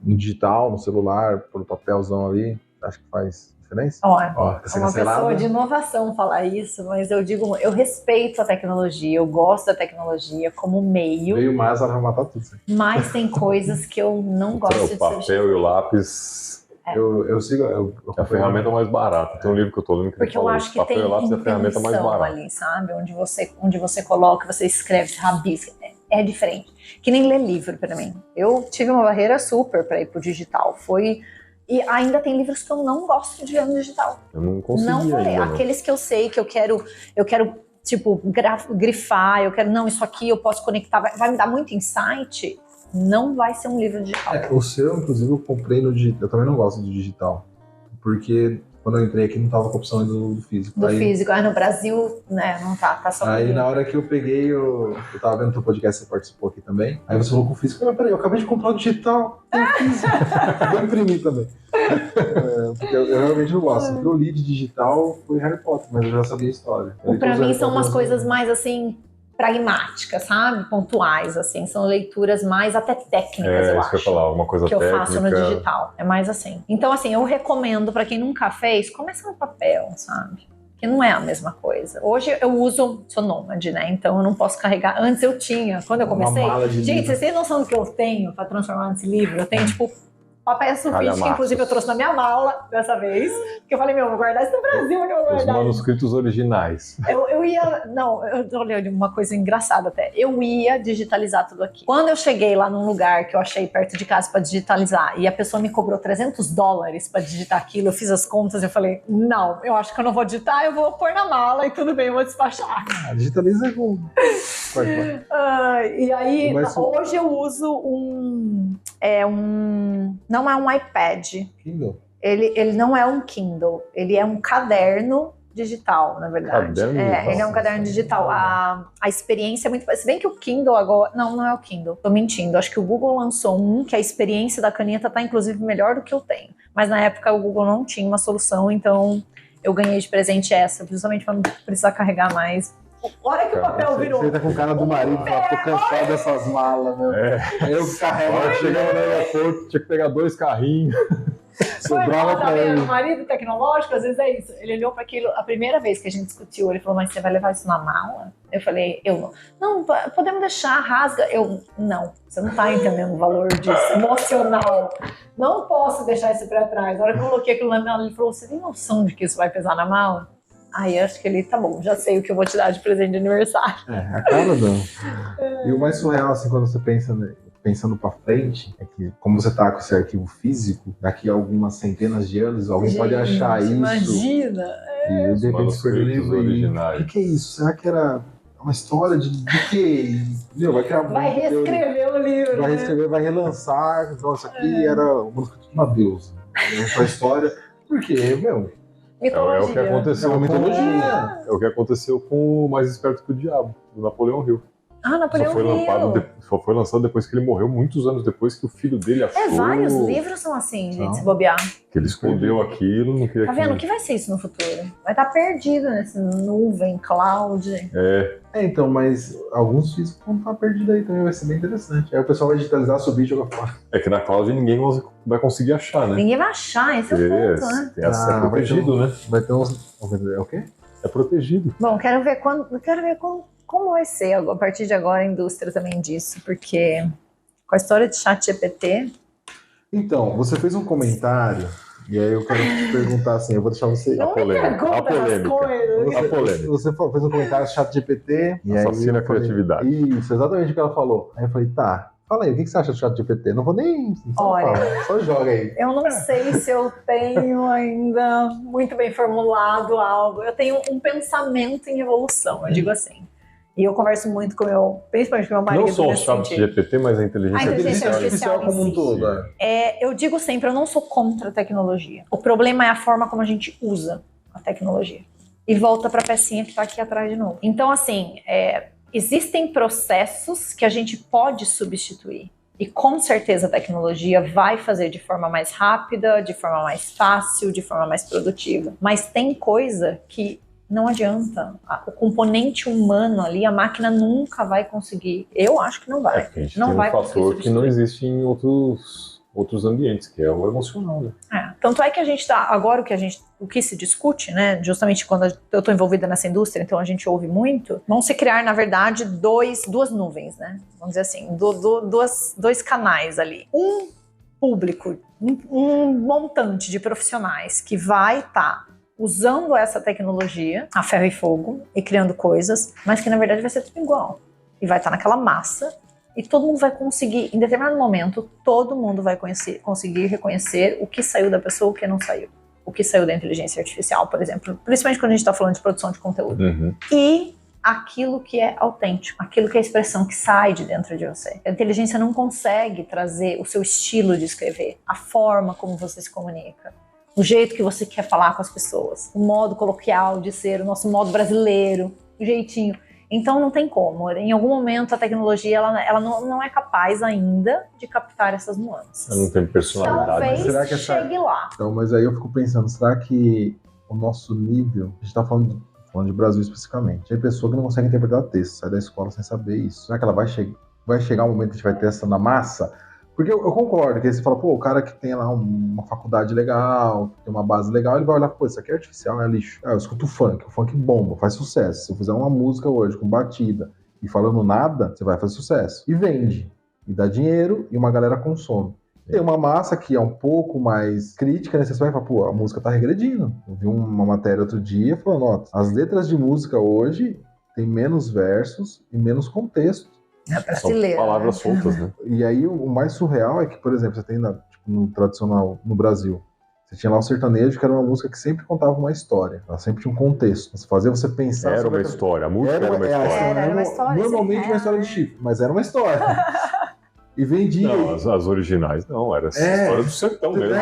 no digital, no celular, pelo papelzão ali? Acho que faz diferença? Uma pessoa de inovação falar isso, mas eu digo, eu respeito a tecnologia, eu gosto da tecnologia como meio. Veio mais a matar tudo. Mas tem coisas que eu não gosto de o papel e o lápis. Eu sigo. A ferramenta mais barata. Tem um livro que eu tô lendo que porque eu acho que papel tem e lápis é a ferramenta mais barata ali, sabe? Onde você coloca, você escreve, rabisca. É diferente. Que nem ler livro pra mim. Eu tive uma barreira super pra ir pro digital. E ainda tem livros que eu não gosto de ler no digital. Eu não consegui não vou ler. Aqueles que eu sei que eu quero tipo, grifar, não, isso aqui eu posso conectar, vai me dar muito insight, não vai ser um livro digital. O seu, inclusive, eu comprei no digital. Eu também não gosto do digital. Porque quando eu entrei aqui não tava com a opção do físico. Físico. No Brasil, né, não tá só. Aí na hora que eu peguei, eu tava vendo o teu podcast, você participou aqui também. Aí você falou com o físico, peraí, eu acabei de comprar o digital. Vou imprimir também. Porque eu realmente não gosto. O que eu li de digital foi Harry Potter, mas eu já sabia a história. Pra mim são umas coisas mais assim, pragmáticas, sabe? Pontuais, assim. São leituras mais até técnicas, eu acho. Que eu falar, uma coisa que técnica. Eu faço no digital. É mais assim. Então, assim, eu recomendo pra quem nunca fez, começa no papel, sabe? Que não é a mesma coisa. Hoje eu sou nômade, né? Então eu não posso carregar. Antes eu tinha, quando eu comecei. Gente, vocês têm noção do que eu tenho pra transformar nesse livro? Eu tenho, tipo, papel sulfite, que inclusive eu trouxe na minha mala dessa vez, porque eu falei, vou guardar isso no Brasil, onde eu vou guardar. Os manuscritos originais. Eu olhei uma coisa engraçada até, eu ia digitalizar tudo aqui. Quando eu cheguei lá num lugar que eu achei perto de casa para digitalizar, e a pessoa me cobrou $300 para digitar aquilo, eu fiz as contas e eu falei, não, eu acho que eu não vou digitar, eu vou pôr na mala e tudo bem, eu vou despachar. Digitaliza com... E aí, hoje eu uso não é um iPad. Kindle? Ele não é um Kindle, ele é um caderno digital, na verdade. Ele é um caderno digital. A experiência é muito... Se bem que o Kindle agora... Não é o Kindle, tô mentindo. Acho que o Google lançou que a experiência da caneta tá inclusive melhor do que eu tenho. Mas na época o Google não tinha uma solução, então eu ganhei de presente essa, justamente para não precisar carregar mais. Olha que o papel virou. Você tá com cara do marido, tô cansado dessas malas, meu. Eu carrego. Chegava no aeroporto, tinha que pegar 2 carrinhos. Sobrava pra ele. O marido tecnológico, às vezes é isso. Ele olhou para aquilo, a primeira vez que a gente discutiu, ele falou, mas você vai levar isso na mala? Eu falei, não, podemos deixar, rasga. Não, você não tá entendendo o valor disso, emocional. Não posso deixar isso pra trás. A hora que eu coloquei aquilo na mala, ele falou, você tem noção de que isso vai pesar na mala? Aí acho que ele, tá bom, já sei o que eu vou te dar de presente de aniversário. A cara não. E o mais surreal, assim, quando você pensando pra frente, é que como você tá com esse arquivo físico, daqui a algumas centenas de anos, alguém pode achar isso. Imagina! E de repente você o livro e... O que é isso? Será que era uma história de quê? Vai reescrever o livro. Vai reescrever, vai relançar. Então, isso aqui era o manuscrito de uma deusa. Essa história. Por quê? É o que aconteceu mitologia. É o que aconteceu com o Mais Esperto que o Diabo, do Napoleão Hill. Napoleão Hill. Só foi lançado depois que ele morreu, muitos anos depois que o filho dele achou. Vários livros são assim, gente, se bobear. Que ele escondeu aquilo, não queria. Tá vendo? O que vai ser isso no futuro? Vai estar perdido nessa nuvem, cloud. Então, mas alguns físicos vão estar perdidos aí também, vai ser bem interessante. Aí o pessoal vai digitalizar, subir e jogar fora. É que na cloud ninguém vai conseguir achar, né? Ninguém vai achar, esse é o ponto, né? É protegido, né? Vai ter uns... É o quê? É protegido. Bom, quero ver como vai ser a partir de agora a indústria também disso, porque com a história de ChatGPT... Então, você fez um comentário, e aí eu quero te perguntar assim, eu vou deixar você... Não me pergunta das coisas. Você fez um comentário ChatGPT, e aí... Assassina a criatividade. Isso, exatamente o que ela falou. Aí eu falei, tá, fala aí, o que você acha do ChatGPT? Não vou nem... Só joga aí. Eu não sei se eu tenho ainda muito bem formulado algo. Eu tenho um pensamento em evolução, eu digo assim. E eu converso muito principalmente com meu marido. Não só o ChatGPT, mas a inteligência artificial como um todo. Eu digo sempre, eu não sou contra a tecnologia. O problema é a forma como a gente usa a tecnologia. E volta para a pecinha que está aqui atrás de novo. Então, assim, existem processos que a gente pode substituir. E com certeza a tecnologia vai fazer de forma mais rápida, de forma mais fácil, de forma mais produtiva. Mas tem coisa que não adianta. O componente humano ali, a máquina nunca vai conseguir. Eu acho que não vai. A gente não tem vai um fator que não existe em outros ambientes, que é o emocional, né? Tanto é que a gente está agora o que se discute, né? Justamente quando eu estou envolvida nessa indústria, então a gente ouve muito. Vão se criar, na verdade, duas nuvens, né? Vamos dizer assim, dois canais ali. Um público, um montante de profissionais que vai estar usando essa tecnologia a ferro e fogo e criando coisas, mas que na verdade vai ser tudo igual. E vai estar naquela massa e todo mundo vai conseguir, em determinado momento, todo mundo vai conseguir reconhecer o que saiu da pessoa, o que não saiu. O que saiu da inteligência artificial, por exemplo. Principalmente quando a gente está falando de produção de conteúdo. E aquilo que é autêntico, aquilo que é a expressão que sai de dentro de você. A inteligência não consegue trazer o seu estilo de escrever, a forma como você se comunica, o jeito que você quer falar com as pessoas, o modo coloquial de ser, o nosso modo brasileiro, o jeitinho. Então não tem como. Em algum momento a tecnologia ela não é capaz ainda de captar essas nuances. Ela não tem personalidade. Talvez será que chegue lá. Então, mas aí eu fico pensando, será que o nosso nível, a gente está falando de Brasil especificamente, tem pessoa que não consegue interpretar texto, sai da escola sem saber isso. Será que ela vai chegar um momento que a gente vai ter essa na massa? Porque eu concordo, que aí você fala, o cara que tem lá uma faculdade legal, que tem uma base legal, ele vai olhar, isso aqui é artificial, é lixo. Eu escuto o funk bomba, faz sucesso. Se eu fizer uma música hoje com batida e falando nada, você vai fazer sucesso. E vende, e dá dinheiro, e uma galera consome. Tem uma massa que é um pouco mais crítica, né? Você vai falar, a música tá regredindo. Eu vi uma matéria outro dia falando, as letras de música hoje tem menos versos e menos contexto. São palavras soltas, né? E aí o mais surreal é que, por exemplo, você tem no tradicional no Brasil, você tinha lá o sertanejo, que era uma música que sempre contava uma história, ela sempre tinha um contexto, fazia você pensar... Era uma história, a música era uma história. Era uma história. Normalmente uma história de chifre, mas era uma história. E vendia. Não, as originais não, era a história do sertão mesmo.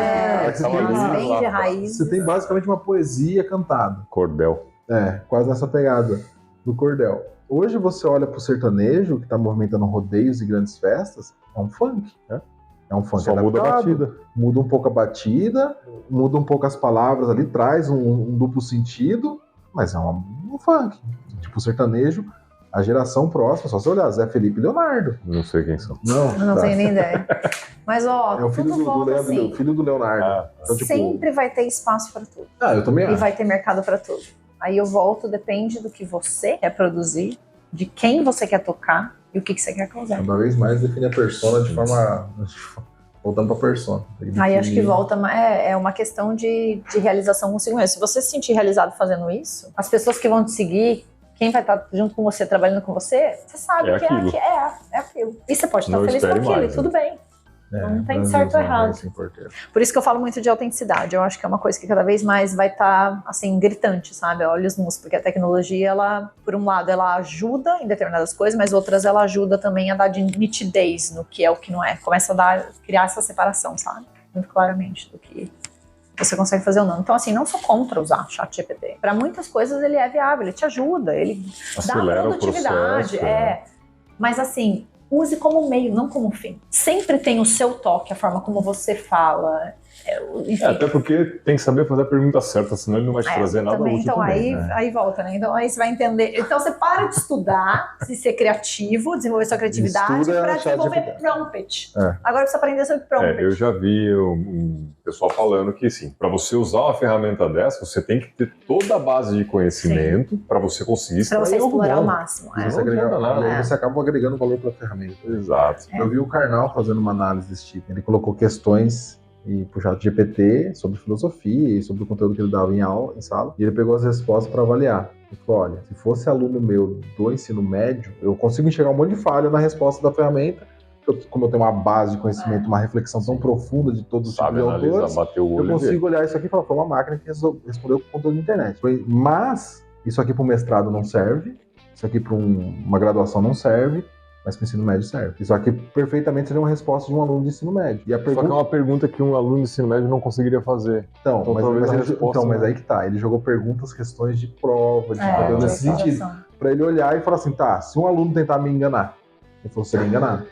Bem de raiz. Você tem basicamente uma poesia cantada. Cordel. Quase nessa pegada do cordel. Hoje você olha pro sertanejo, que tá movimentando rodeios e grandes festas, é um funk. É um funk só adaptado. Muda a batida. Muda um pouco a batida, muda um pouco as palavras ali, traz um duplo sentido, mas é um funk. Tipo, o sertanejo, a geração próxima, só se olhar, Zé Felipe e Leonardo. Não sei quem são. Não tenho nem ideia. Mas, é o filho tudo volta assim. O filho do Leonardo. Então, sempre vai ter espaço para tudo. Eu também acho. E vai ter mercado para tudo. Aí eu volto, depende do que você quer produzir, de quem você quer tocar e o que você quer causar. Cada vez mais define a persona de forma... Voltando pra persona. Aí acho que volta, é uma questão de realização consigo mesmo. Se você se sentir realizado fazendo isso, as pessoas que vão te seguir, quem vai estar junto com você, trabalhando com você, você sabe que é aquilo. E você pode estar feliz com aquilo, e tudo bem. Não tem certo ou errado. Por isso que eu falo muito de autenticidade. Eu acho que é uma coisa que cada vez mais vai estar, assim, gritante, sabe? Olhos nus, porque a tecnologia, ela, por um lado, ela ajuda em determinadas coisas, mas outras ela ajuda também a dar de nitidez no que é o que não é. Começa a criar essa separação, sabe? Muito claramente do que você consegue fazer ou não. Então, assim, não sou contra usar ChatGPT. Para muitas coisas ele é viável, ele te ajuda, ele acelera dá produtividade, o processo, Mas assim, use como meio, não como fim. Sempre tem o seu toque, a forma como você fala. Enfim. Até porque tem que saber fazer a pergunta certa, senão ele não vai te trazer nada também, útil então, também. aí volta, né? Então aí você vai entender. Então você para de estudar, se ser criativo, desenvolver sua criatividade para desenvolver prompt. Agora precisa aprender sobre prompt. Eu já vi um pessoal falando que, sim, para você usar uma ferramenta dessa, você tem que ter toda a base de conhecimento para você conseguir extrair. Para você explorar ao máximo. Você acaba agregando valor para a ferramenta. Exato. Eu vi o Karnal fazendo uma análise desse tipo. Ele colocou questões e pro ChatGPT sobre filosofia e sobre o conteúdo que ele dava em sala, e ele pegou as respostas para avaliar. Ele falou, olha, se fosse aluno meu do ensino médio, eu consigo enxergar um monte de falha na resposta da ferramenta, como eu tenho uma base de conhecimento, uma reflexão tão profunda de todos os tipos de autores, eu consigo olhar isso aqui e falar, foi uma máquina que respondeu com conteúdo de internet. Mas isso aqui para o mestrado não serve, isso aqui para uma graduação não serve, mas para o ensino médio serve. Isso aqui perfeitamente seria uma resposta de um aluno de ensino médio. E a pergunta... Só que é uma pergunta que um aluno de ensino médio não conseguiria fazer. Então, mas aí que tá. Ele jogou perguntas, questões de prova, de conteúdo nesse sentido. Para ele olhar e falar assim, tá, se um aluno tentar me enganar, ele falou, seria enganado.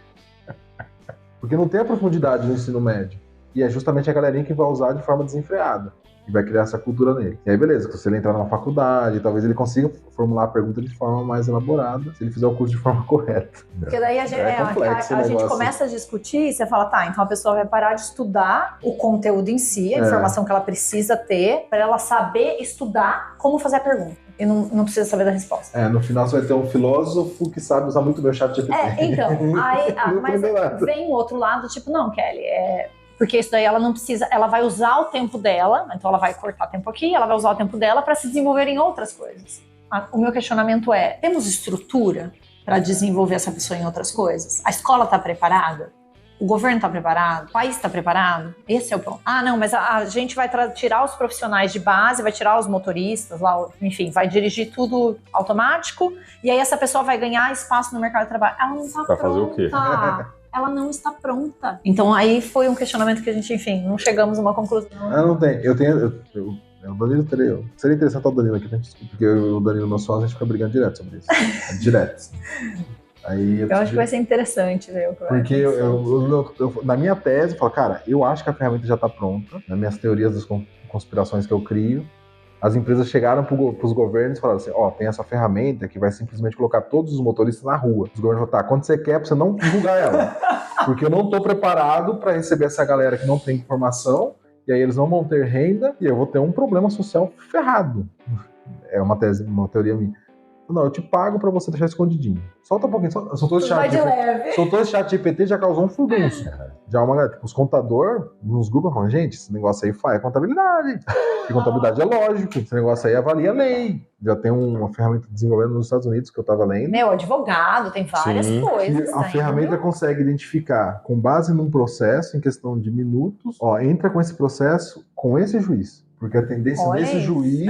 Porque não tem a profundidade no ensino médio. E é justamente a galerinha que vai usar de forma desenfreada. E vai criar essa cultura nele. E aí, beleza, se ele entrar numa faculdade, talvez ele consiga formular a pergunta de forma mais elaborada, se ele fizer o curso de forma correta. Porque daí a gente começa a discutir e você fala, tá, então a pessoa vai parar de estudar o conteúdo em si, a informação que ela precisa ter, para ela saber estudar como fazer a pergunta. E não precisa saber da resposta. No final você vai ter um filósofo que sabe usar muito bem o ChatGPT. Então, mas vem o outro lado, tipo, não, Kelly, porque isso daí ela não precisa, ela vai usar o tempo dela, então ela vai cortar tempo aqui, ela vai usar o tempo dela para se desenvolver em outras coisas. O meu questionamento é, temos estrutura para desenvolver essa pessoa em outras coisas? A escola está preparada? O governo está preparado? O país está preparado? Esse é o ponto. Não, mas a gente vai tirar os profissionais de base, vai tirar os motoristas, enfim, vai dirigir tudo automático, e aí essa pessoa vai ganhar espaço no mercado de trabalho. Ela não está pronta. Fazer o quê? Ela não está pronta. Então aí foi um questionamento que a gente, enfim, não chegamos a uma conclusão. Não tem. O Danilo seria interessante o Danilo aqui, porque o Danilo, meu sócio, a gente fica brigando direto sobre isso. Direto. Aí eu acho que vai ser interessante ver o que vai acontecer. Porque na minha tese, eu falo, cara, eu acho que a ferramenta já está pronta. Nas minhas teorias das conspirações que eu crio, as empresas chegaram para os governos e falaram assim, tem essa ferramenta que vai simplesmente colocar todos os motoristas na rua. Os governos falaram, tá, quando você quer, pra você não divulgar ela. Porque eu não estou preparado para receber essa galera que não tem informação, e aí eles não vão ter renda, e eu vou ter um problema social ferrado. É uma teoria minha. Não, eu te pago pra você deixar escondidinho. Solta um pouquinho. Soltou esse chat GPT, já causou um furdunço. Já os contadores, nos grupos, falam, gente, esse negócio aí faz contabilidade. E contabilidade é lógico. Esse negócio aí avalia a lei. Já tem uma ferramenta desenvolvendo nos Estados Unidos que eu tava lendo. Advogado, tem várias coisas. A ferramenta consegue identificar, com base num processo, em questão de minutos, entra com esse processo com esse juiz. Porque a tendência desse juiz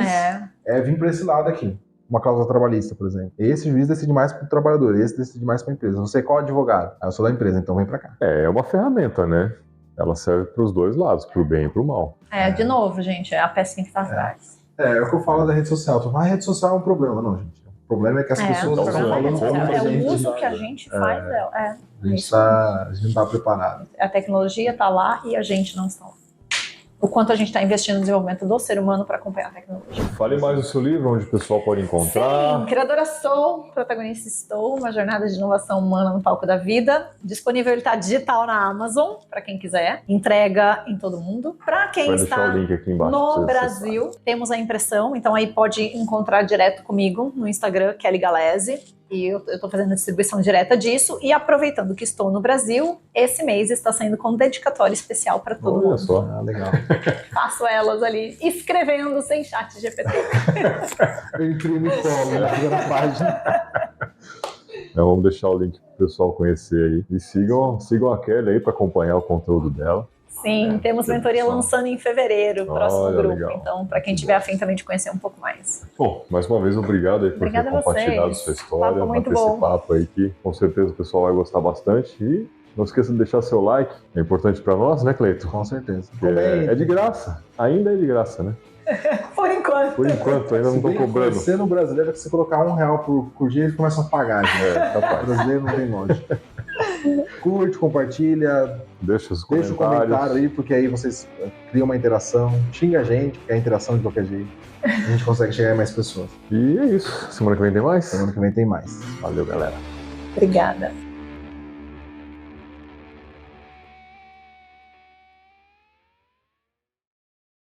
é vir pra esse lado aqui. Uma cláusula trabalhista, por exemplo. Esse juiz decide mais para o trabalhador, esse decide mais para a empresa. Você qual advogado? Eu sou da empresa, então vem para cá. É uma ferramenta, né? Ela serve para os dois lados, para o bem e para o mal. De novo, gente, é a pecinha que tá atrás. É o que eu falo da rede social. A rede social é um problema. Não, gente. O problema é que as pessoas estão falando contra a gente. É o uso que a gente faz dela. A gente não está preparado. A tecnologia está lá e a gente não está lá. O quanto a gente está investindo no desenvolvimento do ser humano para acompanhar a tecnologia. Fale mais do seu livro, onde o pessoal pode encontrar. Sim, criadora sou, protagonista estou, uma jornada de inovação humana no palco da vida. Disponível, ele está digital na Amazon, para quem quiser. Entrega em todo mundo. Para quem está o link aqui embaixo no Brasil, temos a impressão, então aí pode encontrar direto comigo no Instagram, Kelly Galese. E eu estou fazendo a distribuição direta disso. E aproveitando que estou no Brasil, esse mês está saindo com dedicatória especial para todo mundo. Só. Legal. Faço elas ali, escrevendo sem chat GPT. Eu imprimo e colo na página. Vamos deixar o link para o pessoal conhecer aí. E sigam a Kelly aí para acompanhar o conteúdo dela. Sim, temos mentoria lançando em fevereiro, próximo grupo. Legal. Então, para quem tiver a fim também de conhecer um pouco mais. Bom, mais uma vez, obrigado aí por ter compartilhado sua história, bater esse papo aí que com certeza o pessoal vai gostar bastante. E não esqueça de deixar seu like, é importante para nós, né, Cleiton? Com certeza. É de graça, ainda é de graça, né? Por enquanto. Por enquanto, ainda não estou cobrando. Você no brasileiro, se você colocar R$1 por dia, eles começam a pagar. Capaz. O brasileiro não tem lógica. Curte, compartilha, deixa os deixa um comentário aí, porque aí vocês criam uma interação. Xinga a gente, porque é a interação de qualquer jeito. A gente consegue chegar a mais pessoas. E é isso. Semana que vem tem mais? Semana que vem tem mais. Valeu, galera. Obrigada.